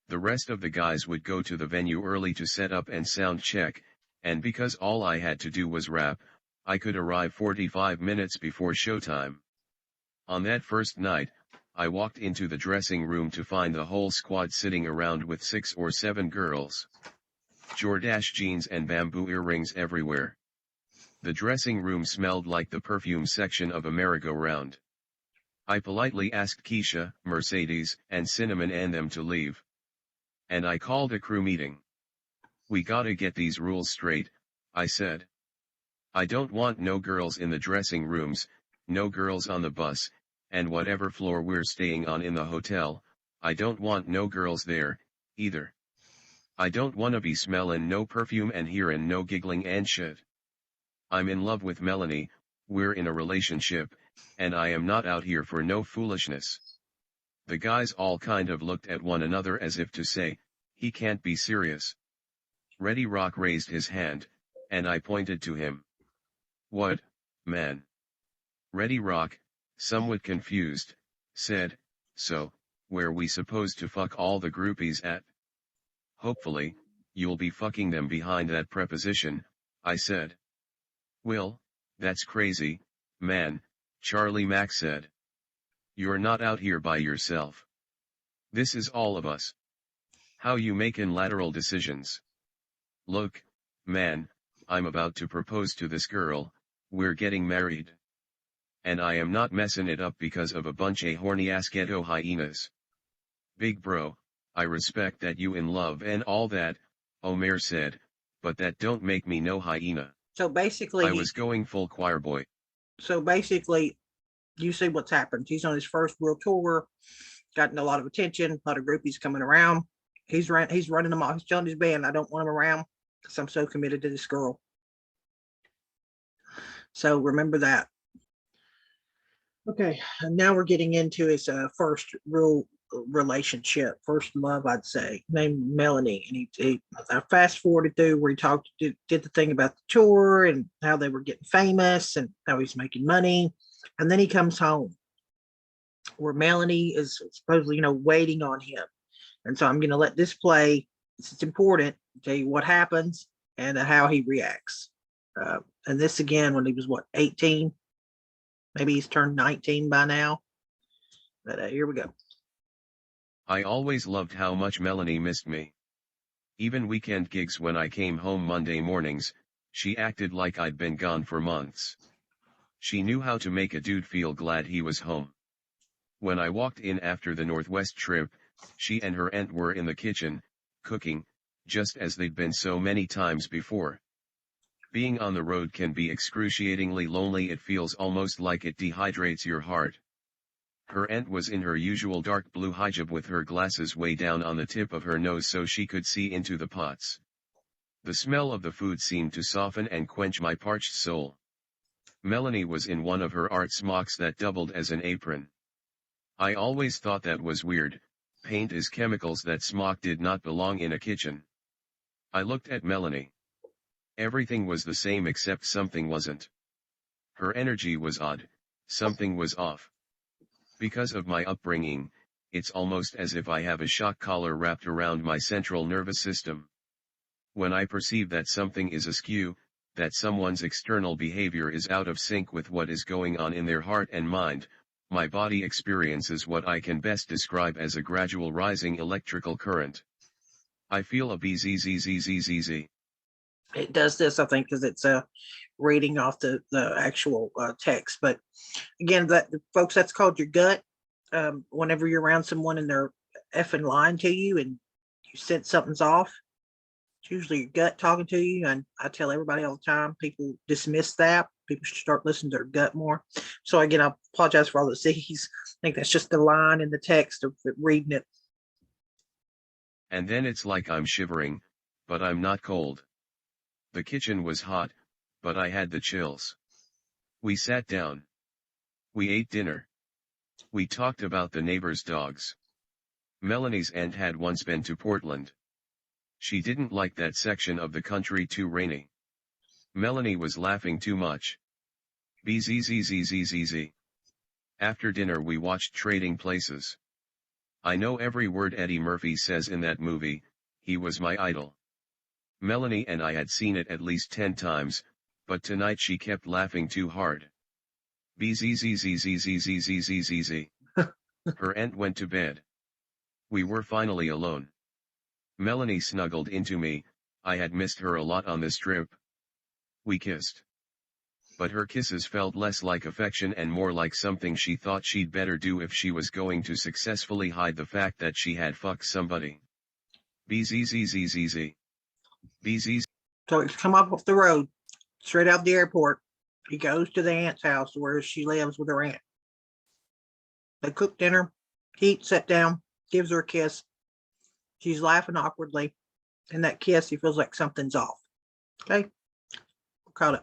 The rest of the guys would go to the venue early to set up and sound check, and because all I had to do was rap, I could arrive 45 minutes before showtime. On that first night, I walked into the dressing room to find the whole squad sitting around with 6 or 7 girls. Jordache jeans and bamboo earrings everywhere. The dressing room smelled like the perfume section of a merry-go-round. I politely asked Keisha, Mercedes, and Cinnamon and them to leave. And I called a crew meeting. We gotta get these rules straight, I said. I don't want no girls in the dressing rooms, no girls on the bus, and whatever floor we're staying on in the hotel, I don't want no girls there, either. I don't wanna be smellin' no perfume and hearin' no giggling and shit. I'm in love with Melanie, we're in a relationship, and I am not out here for no foolishness. The guys all kind of looked at one another as if to say, he can't be serious. Ready Rock raised his hand, and I pointed to him. What, man? Ready Rock, somewhat confused, said, so, where we supposed to fuck all the groupies at? Hopefully, you'll be fucking them behind that preposition, I said. Will, that's crazy, man, Charlie Mack said. You're not out here by yourself. This is all of us. How you making lateral decisions? Look, man, I'm about to propose to this girl, we're getting married. And I am not messing it up because of a bunch of horny-ass ghetto hyenas. Big bro, I respect that you in love and all that, Omer said, but that don't make me no hyena. So basically, I was going full choir boy. So basically, you see what's happened. He's on his first world tour, gotten a lot of attention, a lot of groupies coming around. He's running them off. He's telling his band, I don't want him around because I'm so committed to this girl. So remember that. Okay, and now we're getting into his first real relationship, first love, I'd say, named Melanie. And I fast forwarded through where he did the thing about the tour and how they were getting famous and how he's making money. And then he comes home where Melanie is supposedly, waiting on him. And so I'm going to let this play. It's important to tell you what happens and how he reacts. And this again, when he was 18, maybe he's turned 19 by now. But here we go. I always loved how much Melanie missed me. Even weekend gigs when I came home Monday mornings, she acted like I'd been gone for months. She knew how to make a dude feel glad he was home. When I walked in after the Northwest trip, she and her aunt were in the kitchen, cooking, just as they'd been so many times before. Being on the road can be excruciatingly lonely. It feels almost like it dehydrates your heart. Her aunt was in her usual dark blue hijab with her glasses way down on the tip of her nose so she could see into the pots. The smell of the food seemed to soften and quench my parched soul. Melanie was in one of her art smocks that doubled as an apron. I always thought that was weird. Paint is chemicals. That smock did not belong in a kitchen. I looked at Melanie. Everything was the same except something wasn't. Her energy was odd, something was off. Because of my upbringing, it's almost as if I have a shock collar wrapped around my central nervous system. When I perceive that something is askew, that someone's external behavior is out of sync with what is going on in their heart and mind, my body experiences what I can best describe as a gradual rising electrical current. I feel a bzzzzzzz. It does this, I think, because it's reading off the actual text. But again, folks, that's called your gut. Whenever you're around someone and they're effing lying to you and you sense something's off, it's usually your gut talking to you. And I tell everybody all the time, people dismiss that. People should start listening to their gut more. So again, I apologize for all the Z's. I think that's just the line in the text of reading it. And then it's like I'm shivering, but I'm not cold. The kitchen was hot, but I had the chills. We sat down. We ate dinner. We talked about the neighbors' dogs. Melanie's aunt had once been to Portland. She didn't like that section of the country, too rainy. Melanie was laughing too much. Bzzzzzzz. After dinner we watched Trading Places. I know every word Eddie Murphy says in that movie. He was my idol. Melanie and I had seen it at least 10 times, but tonight she kept laughing too hard. Bzzzzzzzzzzzzzzzzz. Her aunt went to bed. We were finally alone. Melanie snuggled into me. I had missed her a lot on this trip. We kissed. But her kisses felt less like affection and more like something she thought she'd better do if she was going to successfully hide the fact that she had fucked somebody. BZZZZZ. BZZ. So he's come up off the road, straight out the airport. He goes to the aunt's house where she lives with her aunt. They cook dinner. He sat down, gives her a kiss. She's laughing awkwardly. And that kiss, he feels like something's off. Okay? We'll call it.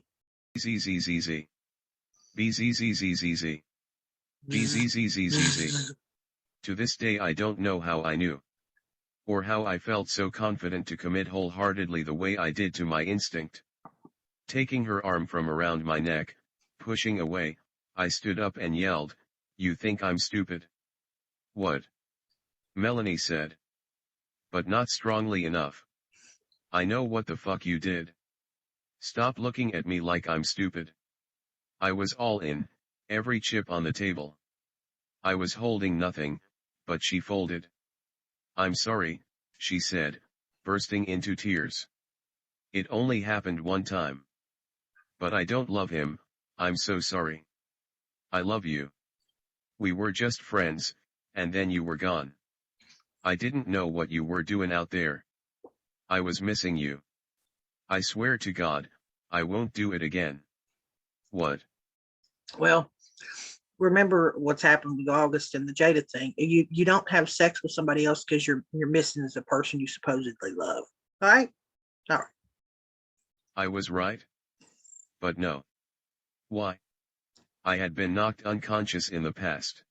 BZZZZ. BZZZZZ. BZZZZZ. To this day I don't know how I knew. Or how I felt so confident to commit wholeheartedly the way I did to my instinct. Taking her arm from around my neck, pushing away, I stood up and yelled, "You think I'm stupid?" "What?" Melanie said. But not strongly enough. "I know what the fuck you did. Stop looking at me like I'm stupid." I was all in, every chip on the table. I was holding nothing, but she folded. "I'm sorry," she said, bursting into tears. "It only happened one time. But I don't love him, I'm so sorry. I love you. We were just friends, and then you were gone. I didn't know what you were doing out there. I was missing you. I swear to God, I won't do it again." What? Well, remember what's happened with August and the Jada thing. You don't have sex with somebody else because you're missing the person you supposedly love. All right? All right. I was right? But no. Why? I had been knocked unconscious in the past.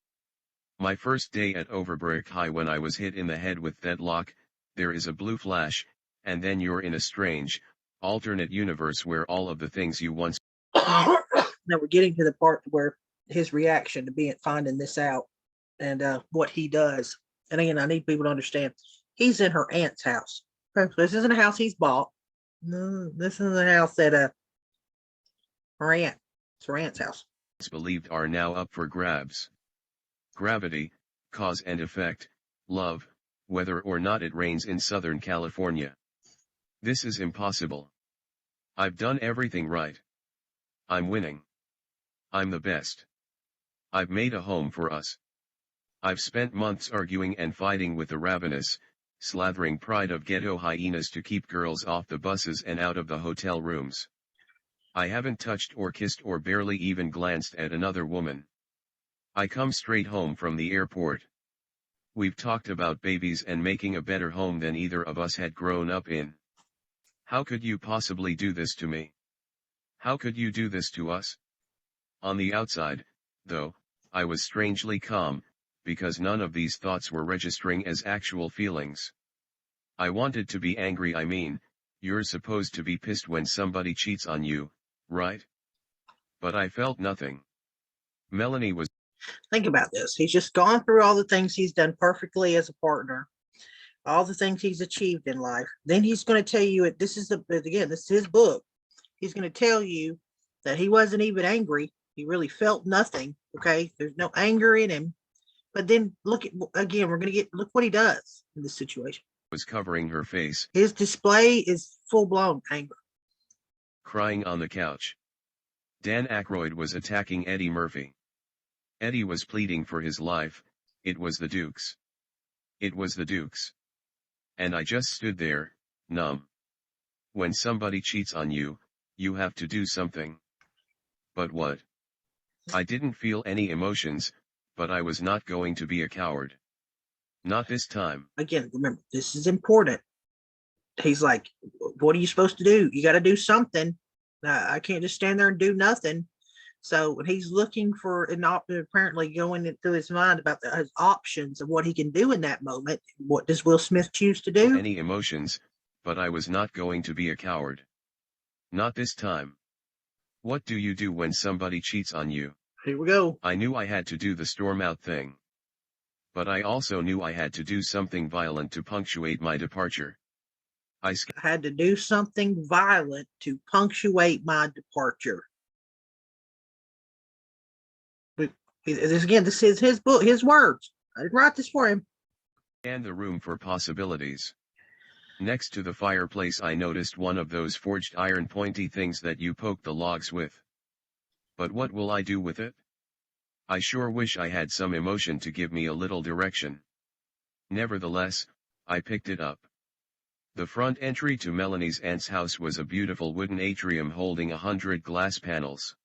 My first day at Overbrook High, when I was hit in the head with that lock, there is a blue flash, and then you're in a strange, alternate universe where all of the things you once... Now we're getting to the part where his reaction to finding this out and what he does. And again, I need people to understand, he's in her aunt's house. Okay? So this isn't a house he's bought. No, this is a house that her aunt. It's her aunt's house. Believed are now up for grabs. Gravity, cause and effect, love, whether or not it rains in Southern California. This is impossible. I've done everything right. I'm winning. I'm the best. I've made a home for us. I've spent months arguing and fighting with the ravenous, slathering pride of ghetto hyenas to keep girls off the buses and out of the hotel rooms. I haven't touched or kissed or barely even glanced at another woman. I come straight home from the airport. We've talked about babies and making a better home than either of us had grown up in. How could you possibly do this to me? How could you do this to us? On the outside, though, I was strangely calm, because none of these thoughts were registering as actual feelings. I wanted to be angry. I mean, you're supposed to be pissed when somebody cheats on you, right? But I felt nothing. Melanie was... Think about this. He's just gone through all the things he's done perfectly as a partner, all the things he's achieved in life. Then he's going to tell you, this is his book. He's going to tell you that he wasn't even angry. He really felt nothing. Okay. There's no anger in him. But then look what he does in this situation. Was covering her face. His display is full-blown anger. Crying on the couch. Dan Aykroyd was attacking Eddie Murphy. Eddie was pleading for his life. It was the Dukes. It was the Dukes. And I just stood there, numb. When somebody cheats on you, you have to do something. But what? I didn't feel any emotions, but I was not going to be a coward. Not this time. Again, remember, this is important. He's like, what are you supposed to do? You got to do something. I can't just stand there and do nothing. So when he's looking for apparently going through his mind about his options of what he can do in that moment, what does Will Smith choose to do? Any emotions, but I was not going to be a coward. Not this time. What do you do when somebody cheats on you? Here we go. I knew I had to do the storm out thing. But I also knew I had to do something violent to punctuate my departure. I had to do something violent to punctuate my departure. This is his book, his words. I didn't write this for him. And the room for possibilities. Next to the fireplace I noticed one of those forged iron pointy things that you poke the logs with. But what will I do with it? I sure wish I had some emotion to give me a little direction. Nevertheless, I picked it up. The front entry to Melanie's aunt's house was a beautiful wooden atrium holding 100 glass panels.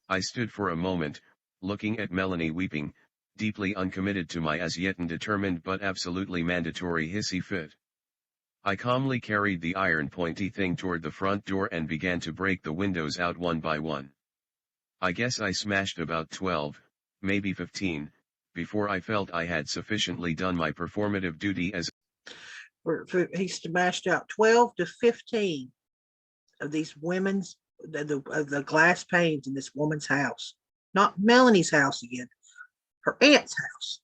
I stood for a moment, looking at Melanie weeping, deeply uncommitted to my as yet undetermined but absolutely mandatory hissy fit. I calmly carried the iron pointy thing toward the front door and began to break the windows out one by one. I guess I smashed about 12, maybe 15, before I felt I had sufficiently done my performative duty as He smashed out 12 to 15 of these women's, the glass panes in this woman's house. Not Melanie's house again, her aunt's house.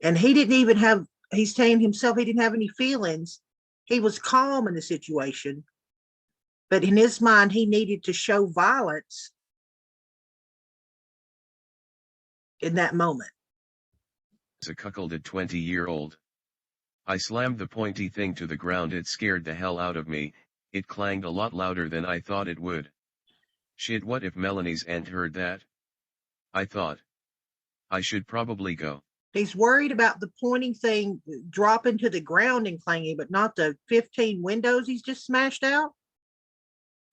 And he didn't even have, he's saying himself, he didn't have any feelings. He was calm in the situation. But in his mind, he needed to show violence in that moment. a cuckolded 20-year-old. I slammed the pointy thing to the ground. It scared the hell out of me. It clanged a lot louder than I thought it would. Shit, what if Melanie's aunt heard that? I thought. I should probably go. He's worried about the pointing thing dropping to the ground and clanging, but not the 15 windows he's just smashed out.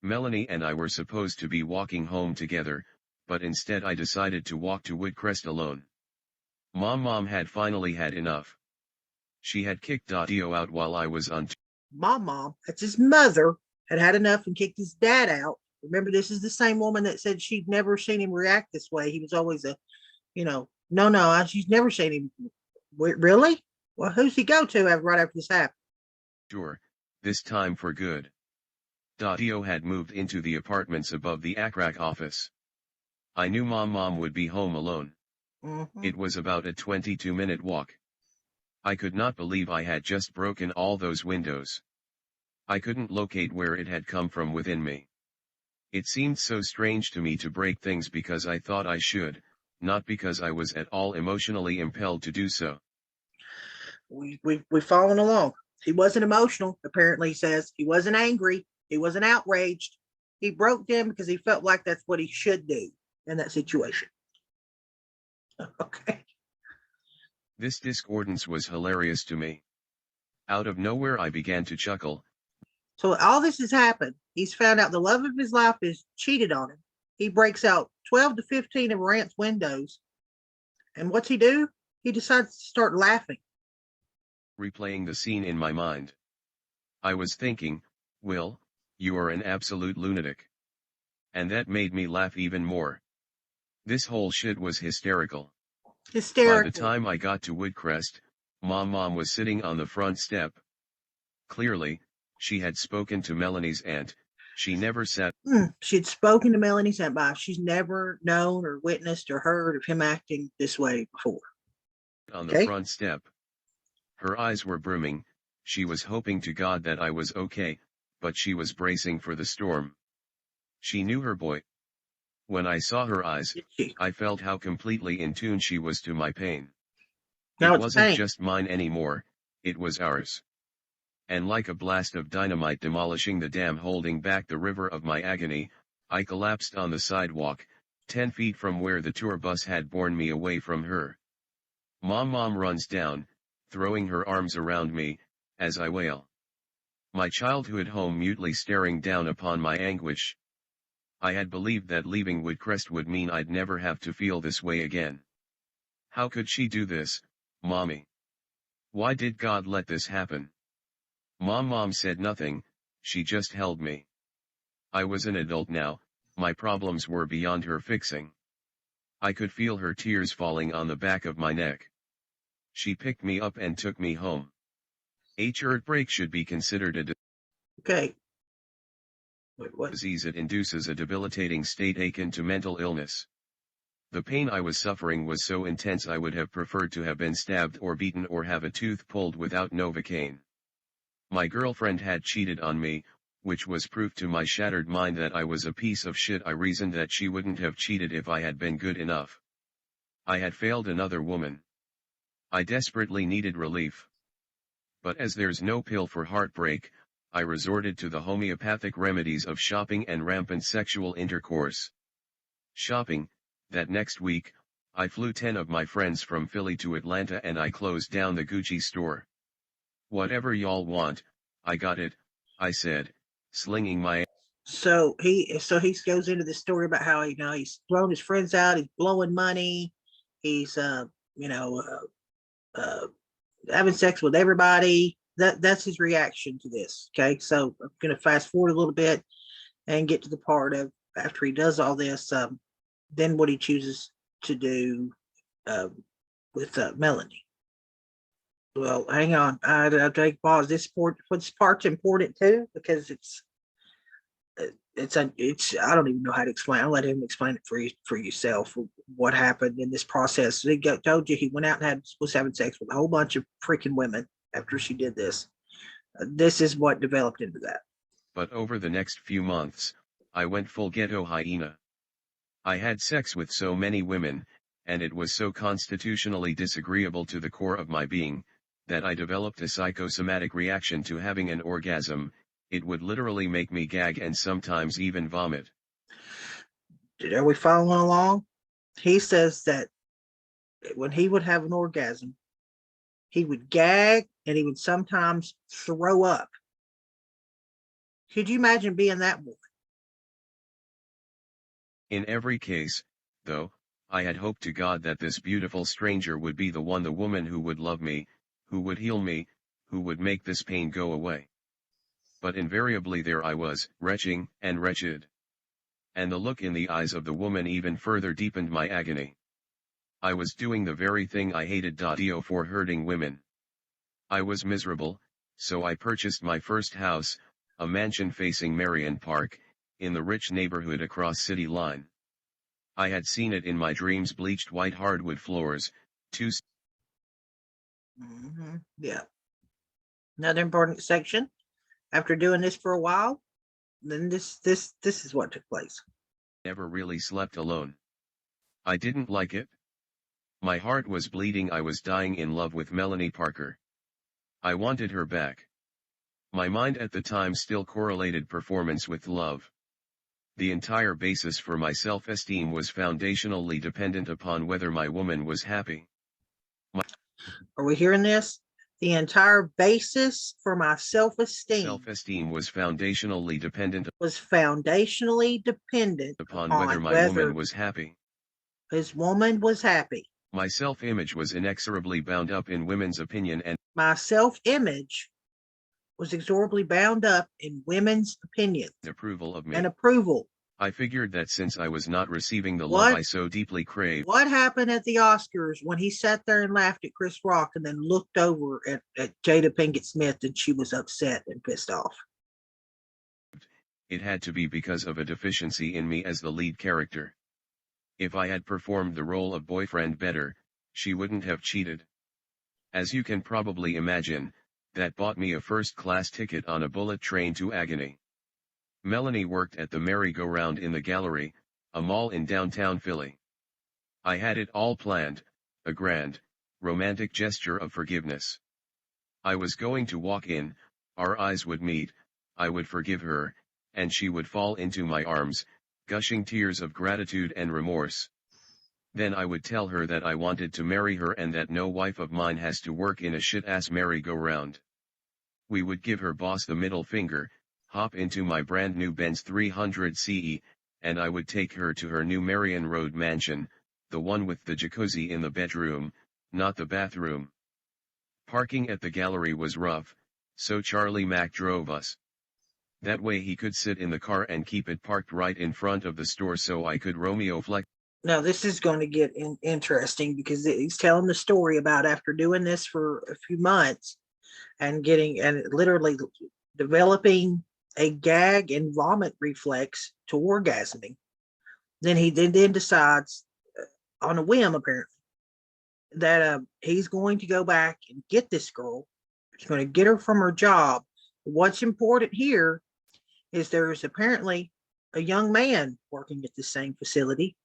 Melanie and I were supposed to be walking home together, but instead I decided to walk to Woodcrest alone. Mom had finally had enough. She had kicked Dio out while I was on. Mom, that's his mother, had had enough and kicked his dad out. Remember, this is the same woman that said she'd never seen him react this way. He was always she's never seen him. Really? Well, who's he go to right after this happened? Sure, this time for good. Dio had moved into the apartments above the ACRAC office. I knew Mom would be home alone. It was about a 22-minute walk. I could not believe I had just broken all those windows. I couldn't locate where it had come from within me. It seemed so strange to me to break things because I thought I should, not because I was at all emotionally impelled to do so. We've following along. He wasn't emotional, apparently. He says he wasn't angry. He wasn't outraged. He broke them because he felt like that's what he should do in that situation. Okay. This discordance was hilarious to me. Out of nowhere I began to chuckle. So all this has happened. He's found out the love of his life is cheated on him. He breaks out 12 to 15 of her aunt's windows. And what's he do? He decides to start laughing. Replaying the scene in my mind. I was thinking, Will, you are an absolute lunatic. And that made me laugh even more. This whole shit was hysterical. By the time I got to Woodcrest, Mom was sitting on the front step. Clearly, she had spoken to Melanie's aunt. She never sat. She had spoken to Melanie's aunt, but she's never known or witnessed or heard of him acting this way before. On the front step. Her eyes were brimming. She was hoping to God that I was okay, but she was bracing for the storm. She knew her boy. When I saw her eyes, I felt how completely in tune she was to my pain. It wasn't just mine anymore, it was ours. And like a blast of dynamite demolishing the dam holding back the river of my agony, I collapsed on the sidewalk, 10 feet from where the tour bus had borne me away from her. Mom runs down, throwing her arms around me, as I wail. My childhood home mutely staring down upon my anguish. I had believed that leaving Woodcrest would mean I'd never have to feel this way again. How could she do this, Mommy? Why did God let this happen? Mom said nothing, she just held me. I was an adult now, my problems were beyond her fixing. I could feel her tears falling on the back of my neck. She picked me up and took me home. Heartbreak should be considered a disease. It induces a debilitating state akin to mental illness. The pain I was suffering was so intense I would have preferred to have been stabbed or beaten or have a tooth pulled without Novocaine. My girlfriend had cheated on me, which was proof to my shattered mind that I was a piece of shit. I reasoned that she wouldn't have cheated if I had been good enough. I had failed another woman. I desperately needed relief. But as there's no pill for heartbreak, I resorted to the homeopathic remedies of shopping and rampant sexual intercourse. Shopping, that next week, I flew 10 of my friends from Philly to Atlanta and I closed down the Gucci store. Whatever y'all want, I got it, I said, slinging my... So he goes into this story about how, he's thrown his friends out, he's blowing money, he's, having sex with everybody. That's his reaction to this. Okay. So I'm going to fast forward a little bit and get to the part of after he does all this, then what he chooses to do with Melanie. Well, hang on. I'll take a pause. This part's important too, because it's I don't even know how to explain. I'll let him explain it for yourself. What happened in this process? He told you he went out and was having sex with a whole bunch of freaking women after she did this. This is what developed into that. But over the next few months, I went full ghetto hyena. I had sex with so many women, and it was so constitutionally disagreeable to the core of my being, that I developed a psychosomatic reaction to having an orgasm. It would literally make me gag and sometimes even vomit. Are we following along? He says that when he would have an orgasm, he would gag and he would sometimes throw up. Could you imagine being that woman? In every case, though, I had hoped to God that this beautiful stranger would be the woman who would love me, who would heal me, who would make this pain go away. But invariably there I was, retching and wretched. And the look in the eyes of the woman even further deepened my agony. I was doing the very thing I hated. For hurting women. I was miserable, so I purchased my first house, a mansion facing Marion Park, in the rich neighborhood across City Line. I had seen it in my dreams, bleached white hardwood floors, Yeah. Another important section. After doing this for a while, then this is what took place. Never really slept alone. I didn't like it. My heart was bleeding. I was dying in love with Melanie Parker. I wanted her back. My mind at the time still correlated performance with love. The entire basis for my self-esteem was foundationally dependent upon whether my woman was happy. Are we hearing this? The entire basis for my self-esteem was foundationally dependent upon whether my woman was happy. His woman was happy. My self-image was inexorably bound up in women's opinion, and my self-image was inexorably bound up in women's opinion approval of me. And approval. I figured that since I was not receiving the love I so deeply craved. What happened at the Oscars when he sat there and laughed at Chris Rock and then looked over at Jada Pinkett Smith and she was upset and pissed off? It had to be because of a deficiency in me as the lead character. If I had performed the role of boyfriend better, she wouldn't have cheated. As you can probably imagine, that bought me a first-class ticket on a bullet train to agony. Melanie worked at the merry-go-round in the Gallery, a mall in downtown Philly. I had it all planned, a grand, romantic gesture of forgiveness. I was going to walk in, our eyes would meet, I would forgive her, and she would fall into my arms, gushing tears of gratitude and remorse. Then I would tell her that I wanted to marry her and that no wife of mine has to work in a shit-ass merry-go-round. We would give her boss the middle finger, hop into my brand new Benz 300 CE, and I would take her to her new Marion Road mansion, the one with the jacuzzi in the bedroom, not the bathroom. Parking at the Gallery was rough, so Charlie Mack drove us. That way he could sit in the car and keep it parked right in front of the store so I could Romeo flex. Now this is going to get interesting because he's telling the story about after doing this for a few months and literally developing a gag and vomit reflex to orgasming. Then he then decides on a whim, apparently, that he's going to go back and get this girl. He's going to get her from her job. What's important here is there's apparently a young man working at the same facility,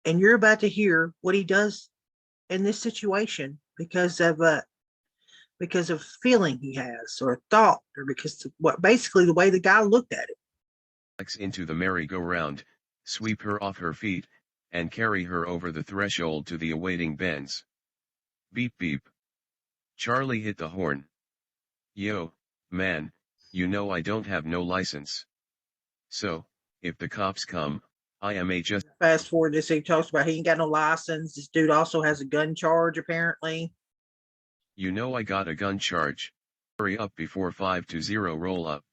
and you're about to hear what he does in this situation because of feeling he has or a thought or because of what basically the way the guy looked at it. Into the merry-go-round, sweep her off her feet, and carry her over the threshold to the awaiting Benz. Beep beep. Charlie hit the horn. Yo, man, you know I don't have no license. So, if the cops come, I am a just... Fast forward this, he talks about he ain't got no license. This dude also has a gun charge, apparently. You know I got a gun charge. Hurry up before 520 roll up.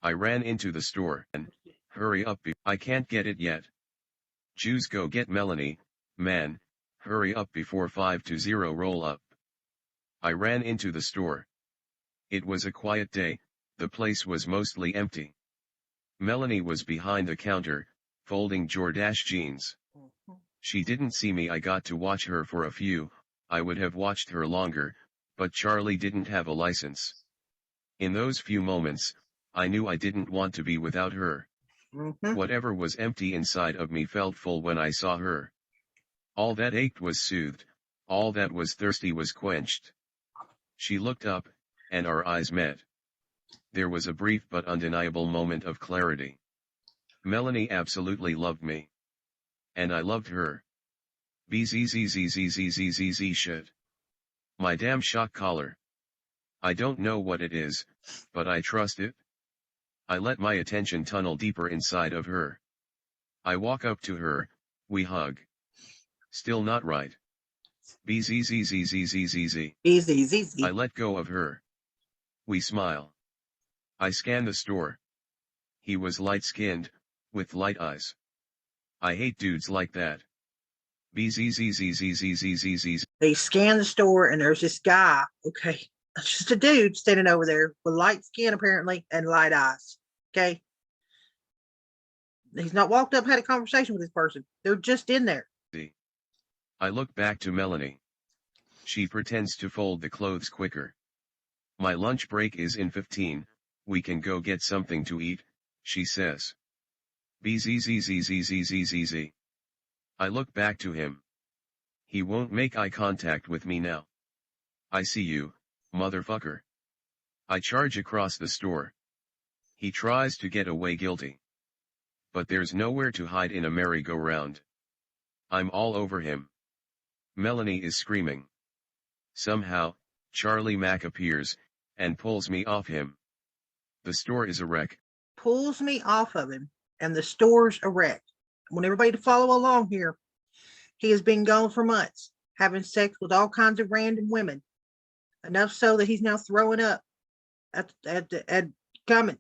I ran into the store and, hurry up, I can't get it yet. Jews go get Melanie, man, hurry up before 520 roll up. I ran into the store. It was a quiet day, the place was mostly empty. Melanie was behind the counter, folding Jordache jeans. She didn't see me. I got to watch her for a few, I would have watched her longer, but Charlie didn't have a license. In those few moments, I knew I didn't want to be without her. Whatever was empty inside of me felt full when I saw her. All that ached was soothed, all that was thirsty was quenched. She looked up, and our eyes met. There was a brief but undeniable moment of clarity. Melanie absolutely loved me. And I loved her. Bzzzzzzzzzzz shit. My damn shock collar. I don't know what it is, but I trust it. I let my attention tunnel deeper inside of her. I walk up to her, we hug. Still not right. Bzzzzzzzzz. I let go of her. We smile. I scan the store. He was light-skinned, with light eyes. I hate dudes like that. Bzzzzzzzzzzz. They scan the store and there's this guy, okay, just a dude standing over there with light skin apparently and light eyes, okay? He's not walked up, had a conversation with this person. They're just in there. I look back to Melanie. She pretends to fold the clothes quicker. My lunch break is in 15, we can go get something to eat, she says. Bzzzzzzzzz. I look back to him. He won't make eye contact with me now. I see you, motherfucker. I charge across the store. He tries to get away guilty. But there's nowhere to hide in a merry-go-round. I'm all over him. Melanie is screaming. Somehow, Charlie Mack appears, and pulls me off him. The store is a wreck. Pulls me off of him, and the store's a wreck. I want everybody to follow along here. He has been gone for months, having sex with all kinds of random women. Enough so that he's now throwing up at coming.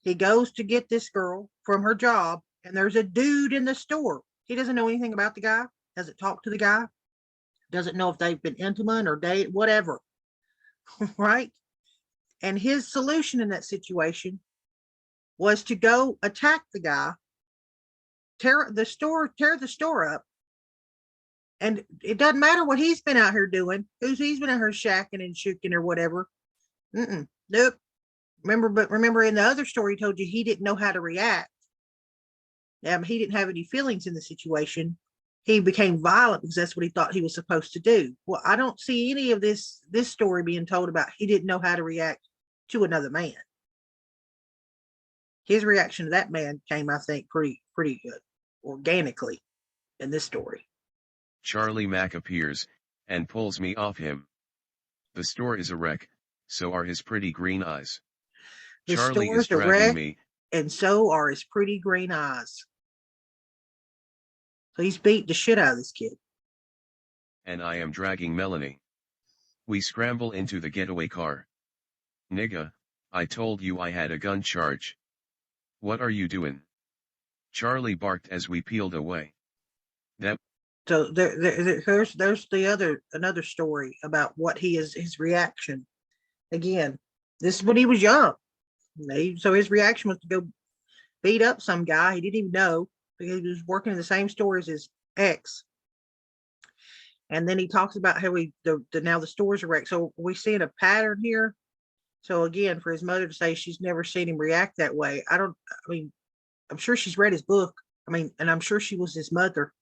He goes to get this girl from her job, and there's a dude in the store. He doesn't know anything about the guy, doesn't talk to the guy, doesn't know if they've been intimate or date, whatever. Right? And his solution in that situation was to go attack the guy, tear the store up. And it doesn't matter what he's been out here doing, he's been out here shacking and shooking or whatever. Nope. Remember in the other story he told you he didn't know how to react. He didn't have any feelings in the situation. He became violent because that's what he thought he was supposed to do. Well, I don't see any of this story being told about he didn't know how to react to another man. His reaction to that man came, I think, pretty good, organically in this story. Charlie Mack appears, and pulls me off him. The store is a wreck, so are his pretty green eyes. The Charlie is store's a dragging wreck, me, and so are his pretty green eyes. So he's beat the shit out of this kid. and I am dragging Melanie. We scramble into the getaway car. Nigga, I told you I had a gun charge. What are you doing? Charlie barked as we peeled away. So there's another story about what his reaction. Again, this is when he was young. So his reaction was to go beat up some guy he didn't even know because he was working in the same store as his ex. And then he talks about how now the stores are wrecked. So we seeing a pattern here. So again, for his mother to say she's never seen him react that way, I'm sure she's read his book. And I'm sure she was his mother.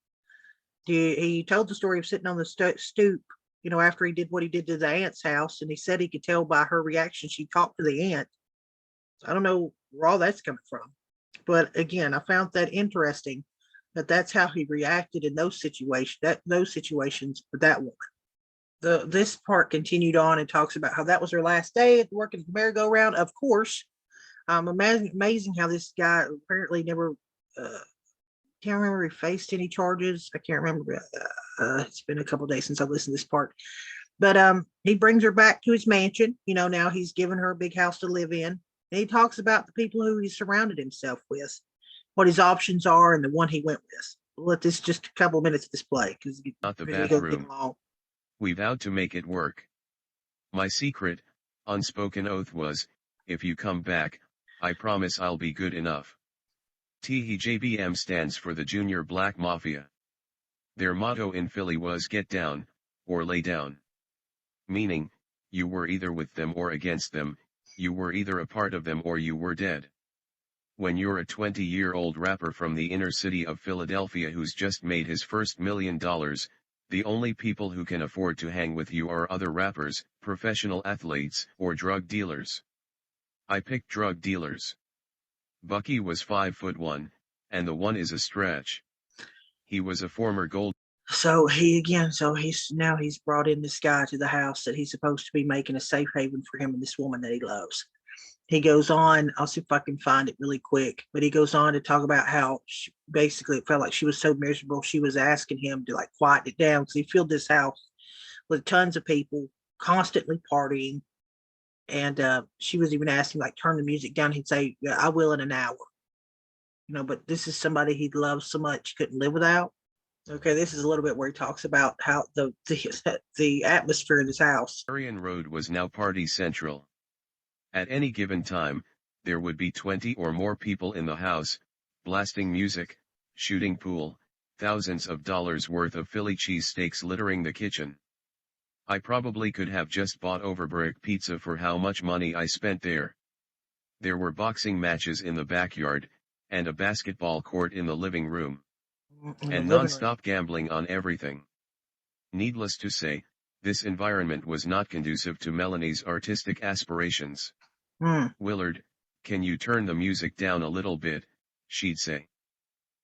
He told the story of sitting on the stoop, after he did what he did to the aunt's house, and he said he could tell by her reaction she talked to the aunt. So I don't know where all that's coming from. But again, I found that interesting that that's how he reacted in those situations with that woman. This part continued on and talks about how that was her last day at working at the merry-go-round. Of course, amazing how this guy apparently never can't remember if he faced any charges. I can't remember. It's been a couple days since I listened to this part. But he brings her back to his mansion. Now he's given her a big house to live in. And he talks about the people who he surrounded himself with, what his options are, and the one he went with. We'll let this just a couple of minutes display because not the bathroom. We vowed to make it work. My secret, unspoken oath was, if you come back, I promise I'll be good enough. THJBM stands for the Junior Black Mafia. Their motto in Philly was get down, or lay down. Meaning, you were either with them or against them, you were either a part of them or you were dead. When you're a 20-year-old rapper from the inner city of Philadelphia who's just made his first $1 million, the only people who can afford to hang with you are other rappers, professional athletes, or drug dealers. I picked drug dealers. Bucky was 5'1", and the one is a stretch. He was a former gold. So he's brought in this guy to the house that he's supposed to be making a safe haven for him and this woman that he loves. He goes on, I'll see if I can find it really quick, but he goes on to talk about how basically it felt like she was so miserable. She was asking him to quiet it down because he filled this house with tons of people constantly partying. And she was even asking turn the music down. He'd say, yeah, I will in an hour. But this is somebody he loves so much he couldn't live without. Okay, this is a little bit where he talks about how the atmosphere in this house. Marion Road was now party central. At any given time, there would be 20 or more people in the house, blasting music, shooting pool, thousands of dollars worth of Philly cheesesteaks littering the kitchen. I probably could have just bought Overbrick pizza for how much money I spent there. There were boxing matches in the backyard, and a basketball court in the living room. And non-stop gambling on everything. Needless to say, this environment was not conducive to Melanie's artistic aspirations. Willard, can you turn the music down a little bit, she'd say.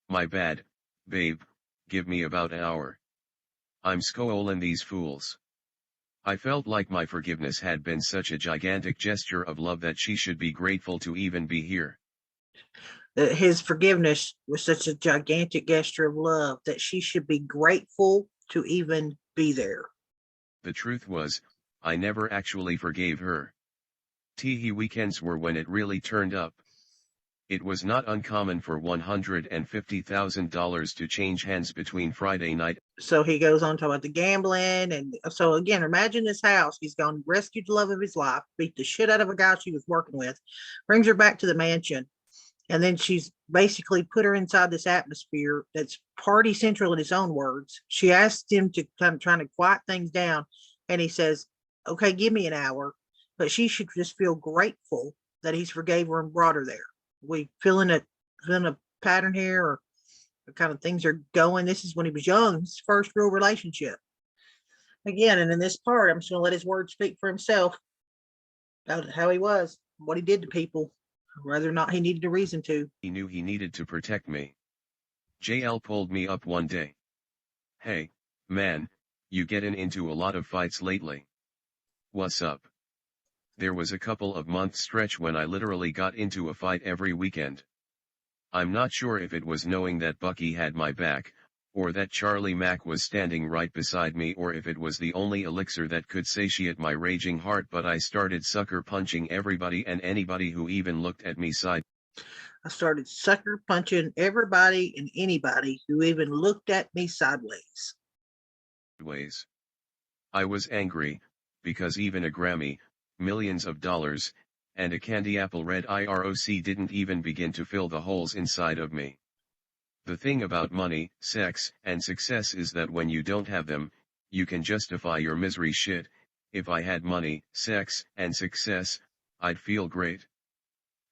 My bad, babe, give me about an hour. I'm scolding these fools. I felt like my forgiveness had been such a gigantic gesture of love that she should be grateful to even be here. His forgiveness was such a gigantic gesture of love that she should be grateful to even be there. The truth was, I never actually forgave her. Teehee weekends were when it really turned up. It was not uncommon for $150,000 to change hands between Friday night. So he goes on to talk about the gambling. And so again, imagine this house. He's gone, rescued the love of his life, beat the shit out of a guy she was working with, brings her back to the mansion. And then she's basically put her inside this atmosphere that's party central in his own words. She asked him to kind of trying to quiet things down. And he says, okay, give me an hour. But she should just feel grateful that he's forgave her and brought her there. We feeling a pattern here, or kind of things are going. This is when he was young, his first real relationship. Again, and in this part, I'm just going to let his words speak for himself about how he was, what he did to people, whether or not he needed a reason to. He knew he needed to protect me. JL pulled me up one day. Hey, man, you getting into a lot of fights lately. What's up? There was a couple of months stretch when I literally got into a fight every weekend. I'm not sure if it was knowing that Bucky had my back, or that Charlie Mack was standing right beside me, or if it was the only elixir that could satiate my raging heart, but I started sucker punching everybody and anybody who even looked at me sideways. I started sucker punching everybody and anybody who even looked at me sideways. I was angry, because even a Grammy, millions of dollars, and a candy apple red IROC didn't even begin to fill the holes inside of me. The thing about money, sex, and success is that when you don't have them, you can justify your misery. Shit, if I had money, sex, and success, I'd feel great.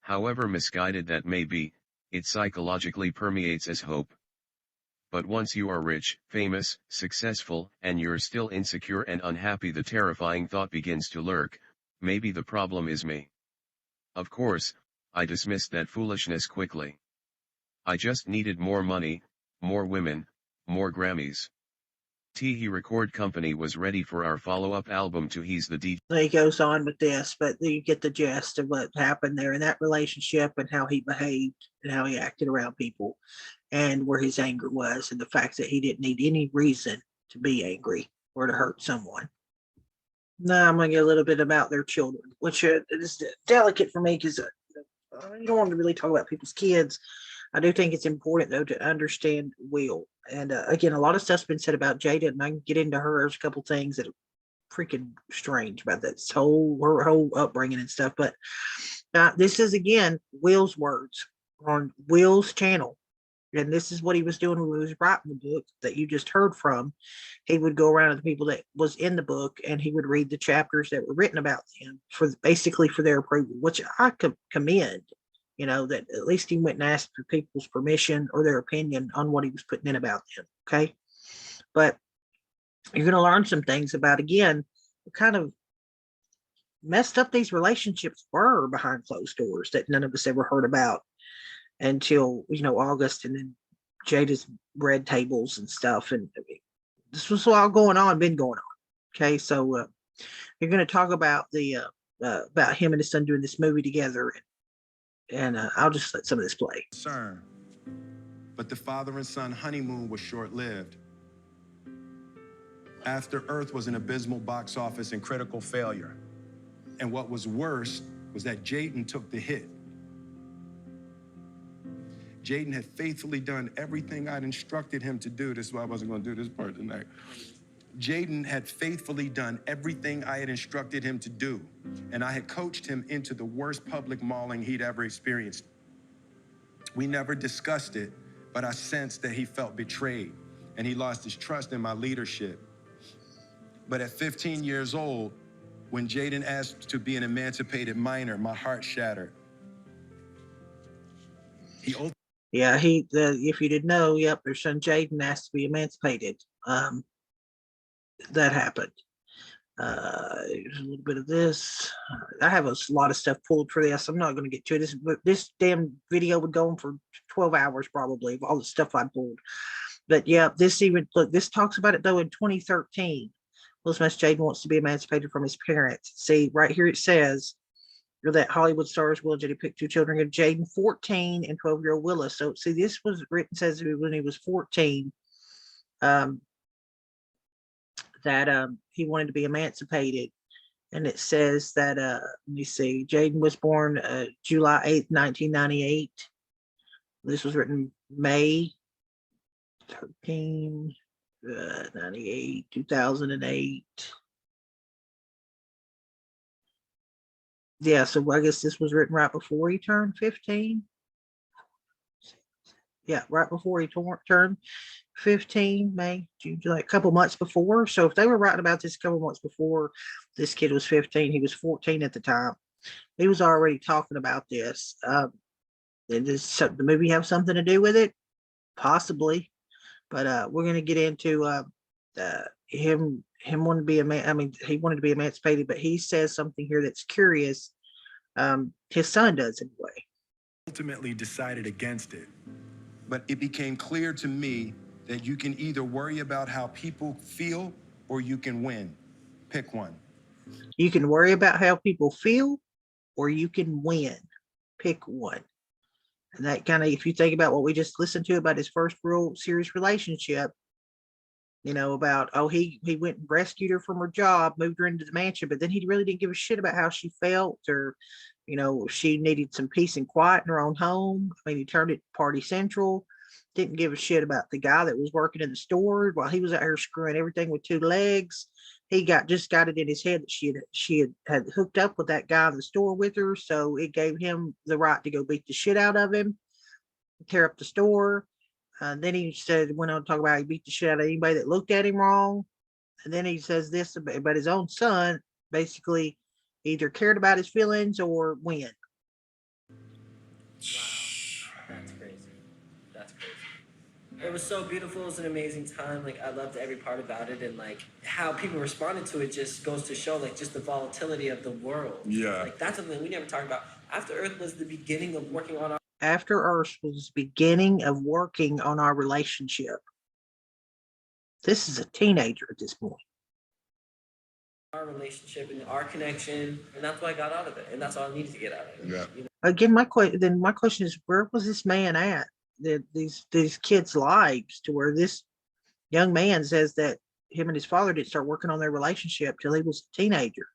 However misguided that may be, it psychologically permeates as hope. But once you are rich, famous, successful, and you're still insecure and unhappy, the terrifying thought begins to lurk, maybe the problem is me. Of course, I dismissed that foolishness quickly. I just needed more money, more women, more Grammys. He record company was ready for our follow-up album to He's the DJ. He goes on with this, but you get the gist of what happened there in that relationship and how he behaved and how he acted around people and where his anger was and the fact that he didn't need any reason to be angry or to hurt someone. Now I'm going to get a little bit about their children, which is delicate for me because you don't want to really talk about people's kids. I do think it's important, though, to understand Will. And again, a lot of stuff's been said about Jada, and I can get into her. There's a couple things that are freaking strange about that her whole upbringing and stuff. But this is, again, Will's words on Will's channel. And this is what he was doing when he was writing the book that you just heard from. He would go around to the people that was in the book, and he would read the chapters that were written about them for basically for their approval, which I could commend. You know, that at least he went and asked for people's permission or their opinion on what he was putting in about them. Okay. But you're going to learn some things about, again, what kind of messed up these relationships were behind closed doors that none of us ever heard about until, you know, August, and then Jada's red tables and stuff. And I mean, this was all been going on. Okay. So you're going to talk about about him and his son doing this movie together. And I'll just let some of this play. Concern, but the father and son honeymoon was short-lived. After Earth was an abysmal box office and critical failure. And what was worse was that Jaden took the hit. Jaden had faithfully done everything I'd instructed him to do. This is why I wasn't going to do this part tonight. Jaden had faithfully done everything I had instructed him to do, and I had coached him into the worst public mauling he'd ever experienced. We never discussed it, but I sensed that he felt betrayed, and he lost his trust in my leadership. But at 15 years old, when Jaden asked to be an emancipated minor, my heart shattered. Yeah, if you didn't know, yep, their son Jaden asked to be emancipated. That happened. There's a little bit of this. I have a lot of stuff pulled for this. I'm not going to get to it. This damn video would go on for 12 hours probably of all the stuff I pulled. But yeah, this talks about it though in 2013. Will Smith's Jaden wants to be emancipated from his parents. See, right here it says that Hollywood stars Will and Jada picked two children of Jaden, 14 and 12-year-old Willis. So see, this was written, says when he was 14. That he wanted to be emancipated, and it says that let me see, Jaden was born July 8th, 1998. This was written May 13, 98, 2008. Yeah, so I guess this was written right before he turned 15. Yeah, right before he turned 15, May, June, July, a couple months before. So if they were writing about this a couple months before this kid was 15, he was 14 at the time. He was already talking about this. And does the movie have something to do with it? Possibly. But we're going to get into him wanting to be he wanted to be emancipated, but he says something here that's curious. His son does anyway. Ultimately decided against it. But it became clear to me that you can either worry about how people feel or you can win. Pick one. You can worry about how people feel or you can win. Pick one. And that kind of, if you think about what we just listened to about his first real serious relationship, you know, about, oh, he went and rescued her from her job, moved her into the mansion, but then he really didn't give a shit about how she felt, or, you know, she needed some peace and quiet in her own home. I mean, he turned it Party Central, didn't give a shit about the guy that was working in the store while he was out here screwing everything with two legs. He just got it in his head that she had hooked up with that guy in the store with her, so it gave him the right to go beat the shit out of him, tear up the store. Then he went on to talk about how he beat the shit out of anybody that looked at him wrong. And then he says this about his own son, basically either cared about his feelings or win. Wow. That's crazy. That's crazy. It was so beautiful. It was an amazing time. Like, I loved every part about it, and like how people responded to it just goes to show like just the volatility of the world. Yeah. Like, that's something we never talked about. After Earth was the beginning of working on After Earth was beginning of working on our relationship. This is a teenager at this point. our relationship and our connection, and that's what I got out of it, and that's all I needed to get out of it. Yeah. You know? Again, my question is, where was this man at? These kids' lives, to where this young man says that him and his father didn't start working on their relationship till he was a teenager.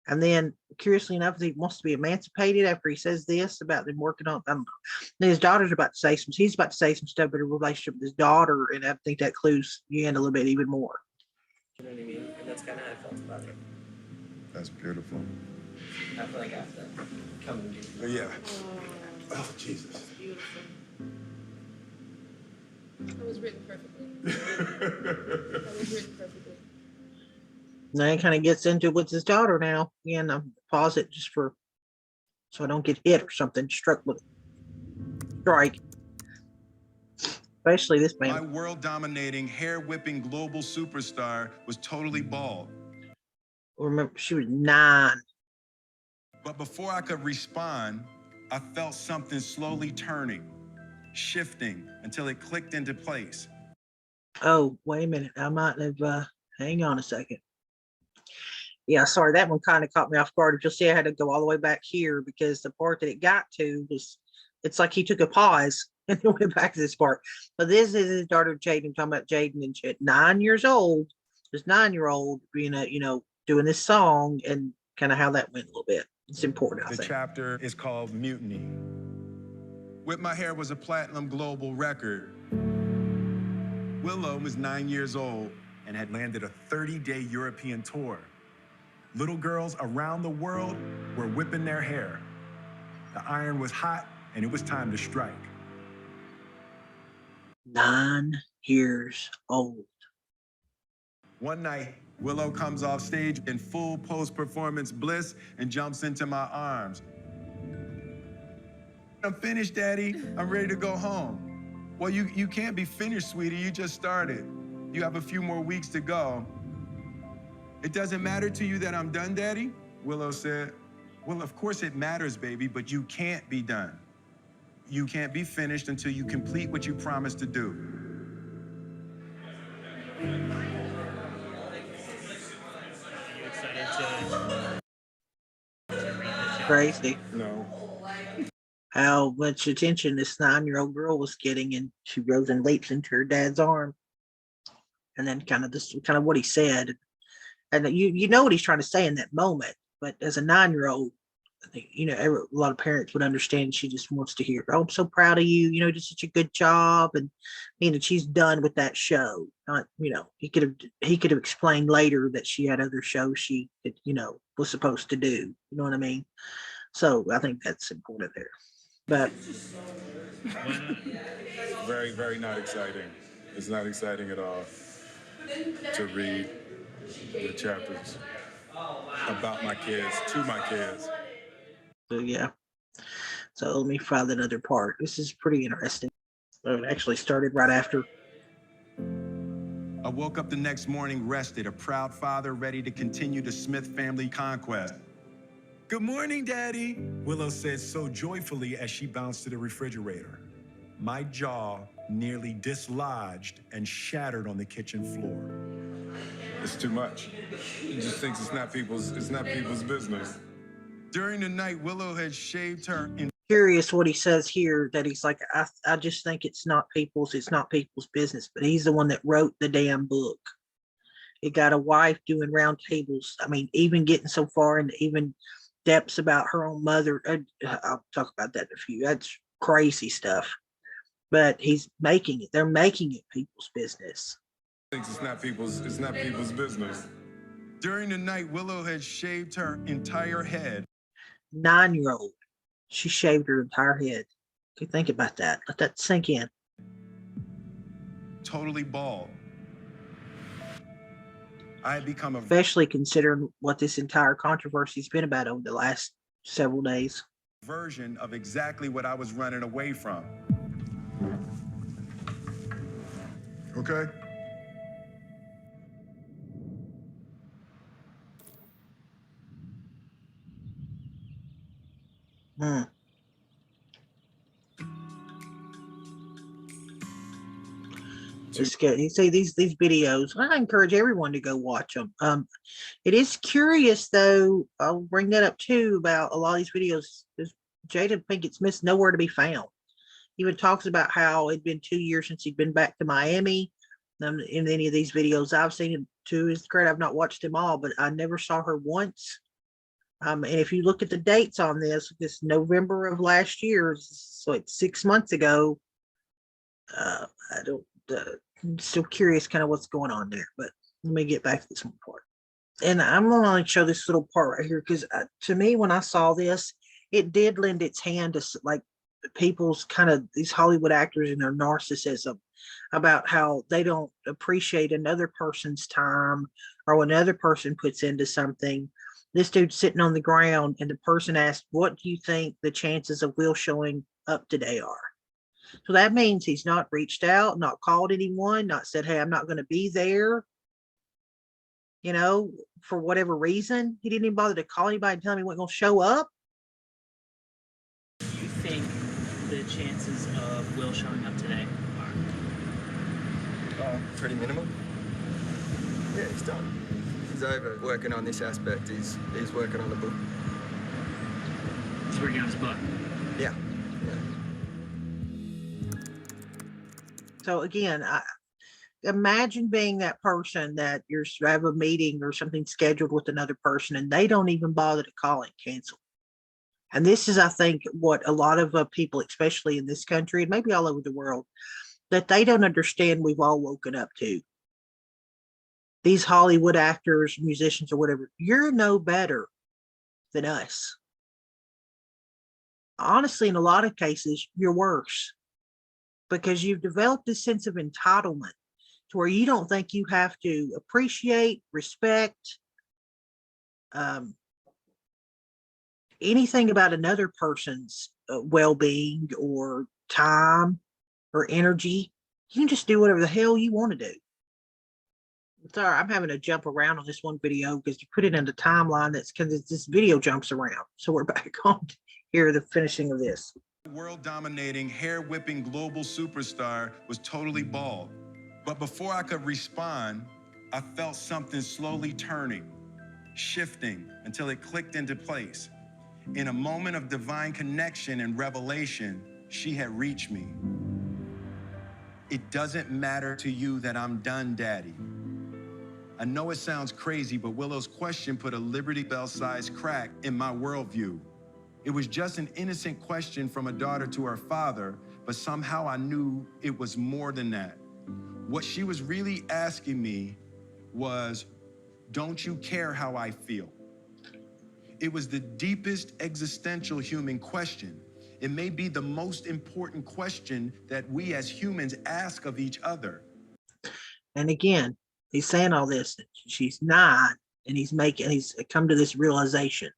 And then, curiously enough, he wants to be emancipated after he says this about them working on. Then his daughter's about to say some. He's about to say some stuff about a relationship with his daughter, and I think that clues you in a little bit even more. You know what I mean? And that's kind of how I felt about it. That's beautiful. I feel like I have to come and do. Yeah. Oh, Jesus. Beautiful. That was written perfectly. That was written perfectly. Now he kind of gets into it with his daughter now. Again, I'll pause it just for so I don't get hit or something, struck with a strike. Especially this man. My world-dominating, hair-whipping global superstar was totally bald. Remember, she was 9. But before I could respond, I felt something slowly turning, shifting until it clicked into place. Oh, wait a minute. I might have, hang on a second. Yeah, sorry, that one kind of caught me off guard. If you'll see, I had to go all the way back here because the part that it got to was, it's like he took a pause and then went back to this part. But this is his daughter, Jaden. I'm talking about Jaden and shit. 9 years old, this 9-year-old being doing this song and kind of how that went a little bit. It's important, I The think. chapter is called Mutiny. Whip My Hair was a platinum global record. Willow was 9 years old and had landed a 30-day European tour. Little girls around the world were whipping their hair. The iron was hot and it was time to strike. 9 years old. One night, Willow comes off stage in full post-performance bliss and jumps into my arms. I'm finished, Daddy. I'm ready to go home. Well, you can't be finished, sweetie. You just started. You have a few more weeks to go. It doesn't matter to you that I'm done, Daddy? Willow said. Well, of course it matters, baby, but you can't be done. You can't be finished until you complete what you promised to do. Crazy. No. How much attention this 9-year-old girl was getting, and she goes and leaps into her dad's arm. And then kind of what he said. And you know what he's trying to say in that moment, but as a 9-year-old, I think, a lot of parents would understand. She just wants to hear, "Oh, I'm so proud of you. You did such a good job." And she's done with that show. Not, he could have explained later that she had other shows she, was supposed to do. You know what I mean? So I think that's important there. But Very, very not exciting. It's not exciting at all to read the chapters about my kids, to my kids. So yeah. So let me find another part. This is pretty interesting. It actually started right after. I woke up the next morning rested, a proud father ready to continue the Smith family conquest. Good morning, Daddy, Willow said so joyfully as she bounced to the refrigerator. My jaw nearly dislodged and shattered on the kitchen floor. It's too much. He just thinks it's not people's business. During the night, Willow had shaved her. Curious what he says here, that he's like, I just think it's not people's business, but he's the one that wrote the damn book. He got a wife doing round tables. Even getting so far into even depths about her own mother. I'll talk about that in a few. That's crazy stuff. But he's making it. They're making it people's business. Thinks it's not people's business. During the night, Willow had shaved her entire head. 9-year-old. She shaved her entire head. Okay, think about that. Let that sink in. Totally bald. I had become especially considering what this entire controversy's been about over the last several days. Version of exactly what I was running away from. okay? Hmm. It's good. You see these videos. I encourage everyone to go watch them. It is curious though. I'll bring that up too about a lot of these videos. Is Jada Pinkett Smith's nowhere to be found. He even talks about how it'd been 2 years since he'd been back to Miami. In any of these videos I've seen him, to his credit, I've not watched them all, but I never saw her once. And if you look at the dates on this November of last year, so it's 6 months ago. I don't. I'm still curious, kind of what's going on there. But let me get back to this one part. And I'm going to show this little part right here because to me, when I saw this, it did lend its hand to like people's kind of these Hollywood actors and their narcissism about how they don't appreciate another person's time or when another person puts into something. This dude's sitting on the ground and the person asked, "What do you think the chances of Will showing up today are?" So that means he's not reached out, not called anyone, not said, "Hey, I'm not going to be there." You know, for whatever reason, he didn't even bother to call anybody and tell him he wasn't going to show up. Do you think the chances of Will showing up today are? Pretty minimal. Yeah, he's done. He's over working on this aspect. He's working on the book. He's working on his book. Yeah. So again, imagine being that person that you're have a meeting or something scheduled with another person and they don't even bother to call and cancel. And this is, I think, what a lot of people, especially in this country and maybe all over the world, that they don't understand we've all woken up to. These Hollywood actors, musicians, or whatever, you're no better than us. Honestly, in a lot of cases, you're worse because you've developed this sense of entitlement to where you don't think you have to appreciate, respect, anything about another person's well-being or time or energy. You can just do whatever the hell you want to do. Sorry, I'm having to jump around on this one video because you put it in the timeline. That's because this video jumps around. So we're back on here, the finishing of this. World-dominating, hair-whipping global superstar was totally bald. But before I could respond, I felt something slowly turning, shifting until it clicked into place. In a moment of divine connection and revelation, she had reached me. It doesn't matter to you that I'm done, Daddy. I know it sounds crazy, but Willow's question put a Liberty Bell-sized crack in my worldview. It was just an innocent question from a daughter to her father, but somehow I knew it was more than that. What she was really asking me was, don't you care how I feel? It was the deepest existential human question. It may be the most important question that we as humans ask of each other. And again, he's saying all this. She's 9, and he's come to this realization.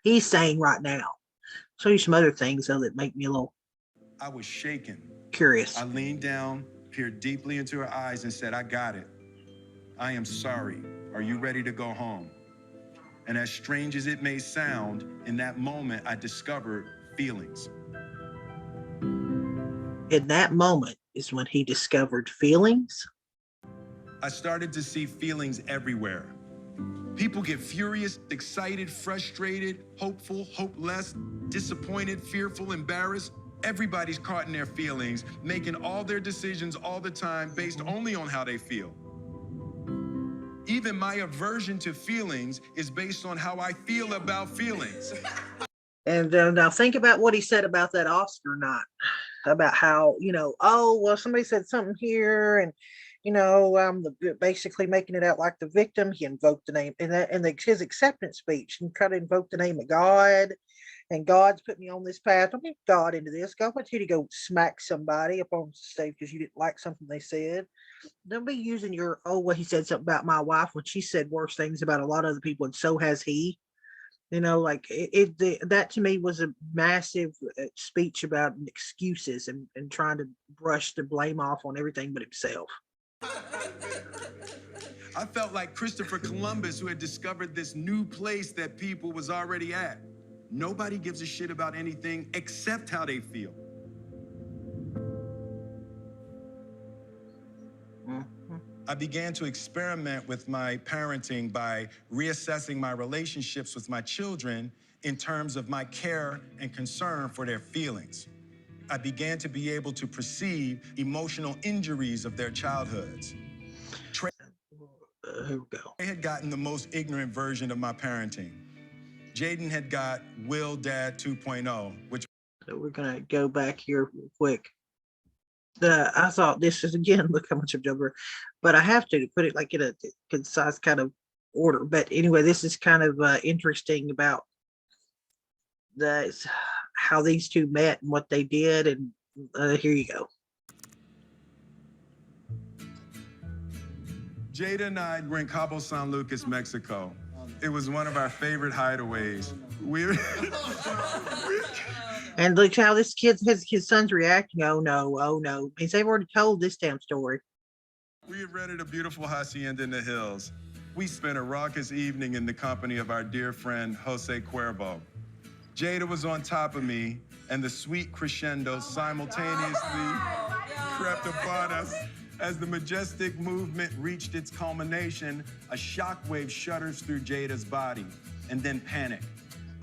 He's saying right now. Show you some other things though that make me a little. I was shaken. Curious. I leaned down, peered deeply into her eyes, and said, "I got it. I am sorry. Are you ready to go home?" And as strange as it may sound, in that moment, I discovered feelings. In that moment is when he discovered feelings. I started to see feelings everywhere. People get furious, excited, frustrated, hopeful, hopeless, disappointed, fearful, embarrassed. Everybody's caught in their feelings, making all their decisions all the time based only on how they feel. Even my aversion to feelings is based on how I feel about feelings. And now think about what he said about that Oscar night, about how, oh, well, somebody said something here and, basically making it out like the victim. He invoked the name his acceptance speech and tried to invoke the name of God. And God's put me on this path. Don't get God into this. God wants you to go smack somebody up on stage because you didn't like something they said. Don't be using he said something about my wife when she said worse things about a lot of other people, and so has he. That to me was a massive speech about excuses and trying to brush the blame off on everything but himself. I felt like Christopher Columbus, who had discovered this new place that people was already at. Nobody gives a shit about anything except how they feel. I began to experiment with my parenting by reassessing my relationships with my children in terms of my care and concern for their feelings. I began to be able to perceive emotional injuries of their childhoods. Here we go. I had gotten the most ignorant version of my parenting. Jaden had got Will Dad 2.0, which. So we're gonna go back here real quick. I thought this is, again, look how much I'm jumping, but I have to put it like in a concise kind of order. But anyway, this is kind of interesting about how these two met and what they did. And here you go. Jada and I were in Cabo San Lucas, Mexico. It was one of our favorite hideaways. And look how this his son's reacting. Oh no, oh no. Because they've already told this damn story. We had rented a beautiful hacienda in the hills. We spent a raucous evening in the company of our dear friend, Jose Cuervo. Jada was on top of me, and the sweet crescendo simultaneously crept upon us. As the majestic movement reached its culmination, a shockwave shudders through Jada's body, and then panic.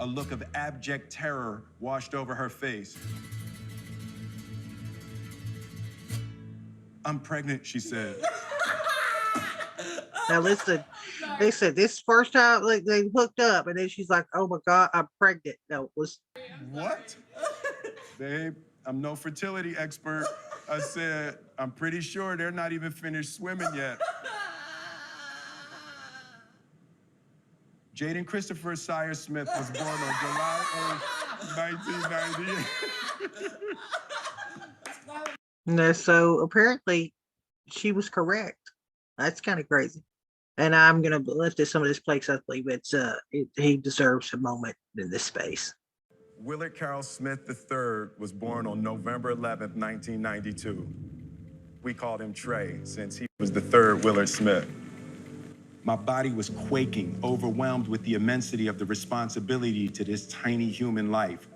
A look of abject terror washed over her face. "I'm pregnant," she said. Now listen, they said this first time like they hooked up, and then she's like, "Oh my God, I'm pregnant." No, it was What? Babe, I'm no fertility expert. I said, I'm pretty sure they're not even finished swimming yet. Jaden Christopher Sire Smith was born on July 8th, 1998. no. So apparently, she was correct. That's kind of crazy. And I'm gonna lift some of this place up. He deserves a moment in this space. Willard Carroll Smith III was born on November 11th, 1992. We called him Trey since he was the third Willard Smith. My body was quaking, overwhelmed with the immensity of the responsibility to this tiny human life.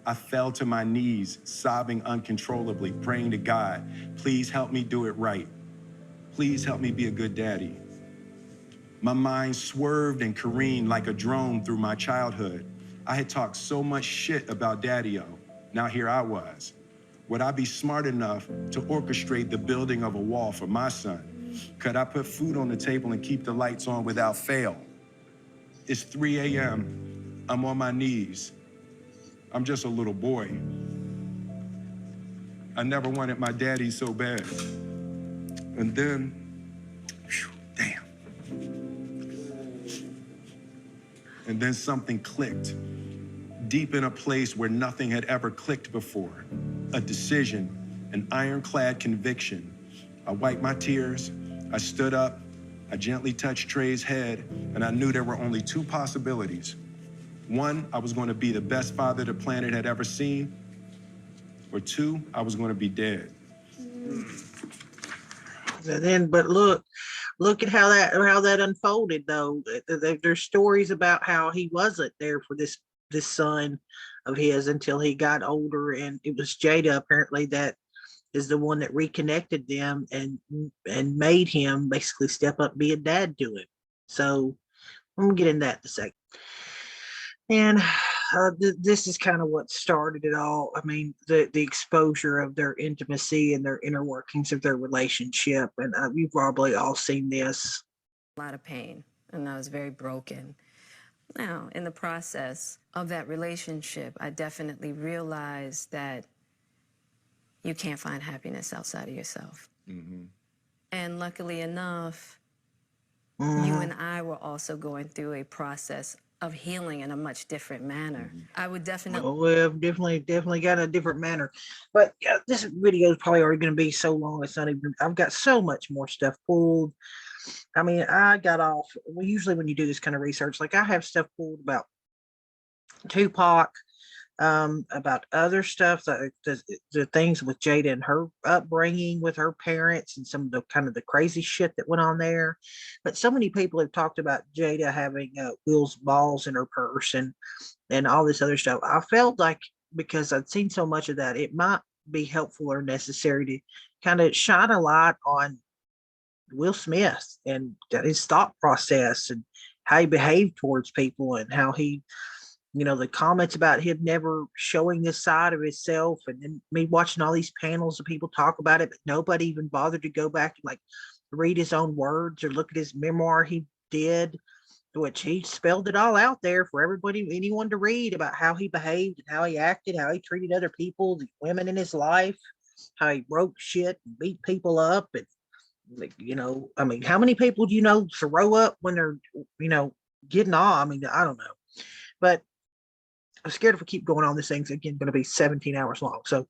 I fell to my knees, sobbing uncontrollably, praying to God, please help me do it right. Please help me be a good daddy. My mind swerved and careened like a drone through my childhood. I had talked so much shit about Daddy-O. Now here I was. Would I be smart enough to orchestrate the building of a wall for my son? Could I put food on the table and keep the lights on without fail? It's 3 a.m. I'm on my knees. I'm just a little boy. I never wanted my daddy so bad. And then, damn. And then something clicked, deep in a place where nothing had ever clicked before. A decision, an ironclad conviction. I wiped my tears, I stood up, I gently touched Trey's head, and I knew there were only two possibilities. One, I was going to be the best father the planet had ever seen, or two, I was going to be dead. And then, but look at how that unfolded. Though there's stories about how he wasn't there for this son of his until he got older, and it was Jada apparently that is the one that reconnected them and made him basically step up, be a dad to him. So I'm gonna get into that in a second. And this is kind of what started it all. I mean, the exposure of their intimacy and their inner workings of their relationship. And you've probably all seen this. A lot of pain, and I was very broken. Now, in the process of that relationship, I definitely realized that you can't find happiness outside of yourself. Mm-hmm. And luckily enough, you and I were also going through a process of healing in a much different manner. I would definitely... Oh, we've definitely got a different manner. But yeah, this video is probably already going to be so long. It's not even, I've got so much more stuff pulled. I mean, I got off, well, usually when you do this kind of research, like I have stuff pulled about Tupac, about other stuff, the things with Jada and her upbringing with her parents and some of the kind of the crazy shit that went on there. But so many people have talked about Jada having Will's balls in her purse and all this other stuff. I felt like because I'd seen so much of that, it might be helpful or necessary to kind of shine a light on Will Smith and his thought process and how he behaved towards people and how he, the comments about him never showing this side of himself, and then me watching all these panels of people talk about it, but nobody even bothered to go back and like read his own words or look at his memoir he did, which he spelled it all out there for everybody, anyone to read about how he behaved and how he acted, how he treated other people, the women in his life, how he broke shit and beat people up. And, I mean, how many people do you know throw up when they're, getting off? I mean, I don't know. But I'm scared if we keep going on, this thing's again going to be 17 hours long. So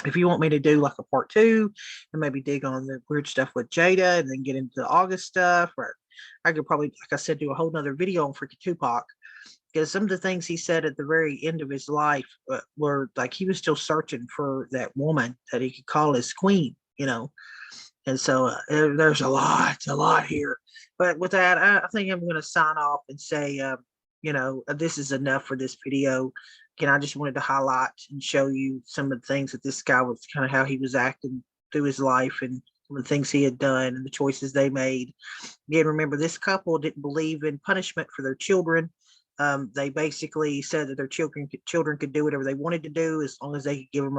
if you want me to do like a part 2 and maybe dig on the weird stuff with Jada and then get into the August stuff, or I could probably, like I said, do a whole nother video on freaking Tupac, because some of the things he said at the very end of his life were like he was still searching for that woman that he could call his queen, And so there's a lot here. But with that, I think I'm going to sign off and say, this is enough for this video. Again, I just wanted to highlight and show you some of the things that this guy was kind of how he was acting through his life and some of the things he had done and the choices they made. Again, remember, this couple didn't believe in punishment for their children. They basically said that their children could do whatever they wanted to do as long as they could give them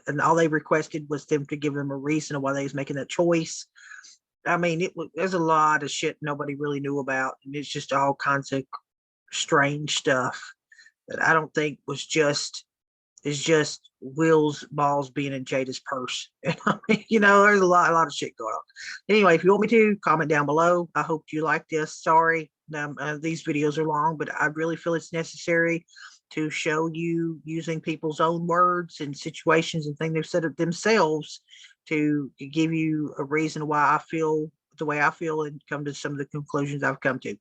and all they requested was them to give them a reason of why they was making that choice. I mean, there's a lot of shit nobody really knew about, and it's just all kinds of strange stuff that I don't think is just Will's balls being in Jada's purse. There's a lot of shit going on. Anyway, if you want me to, comment down below. I hope you like this. Sorry, these videos are long, but I really feel it's necessary to show you using people's own words and situations and things they've said of themselves to give you a reason why I feel the way I feel and come to some of the conclusions I've come to.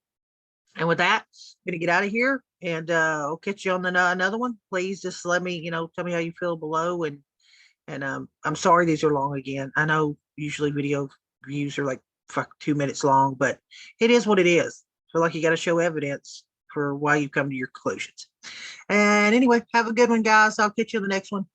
And with that, I'm going to get out of here, and I'll catch you on another one. Please just let me, tell me how you feel below. And I'm sorry these are long again. I know usually video views are like 2 minutes long, but it is what it is. I feel like you got to show evidence for why you come to your conclusions. And anyway, have a good one, guys. I'll catch you on the next one.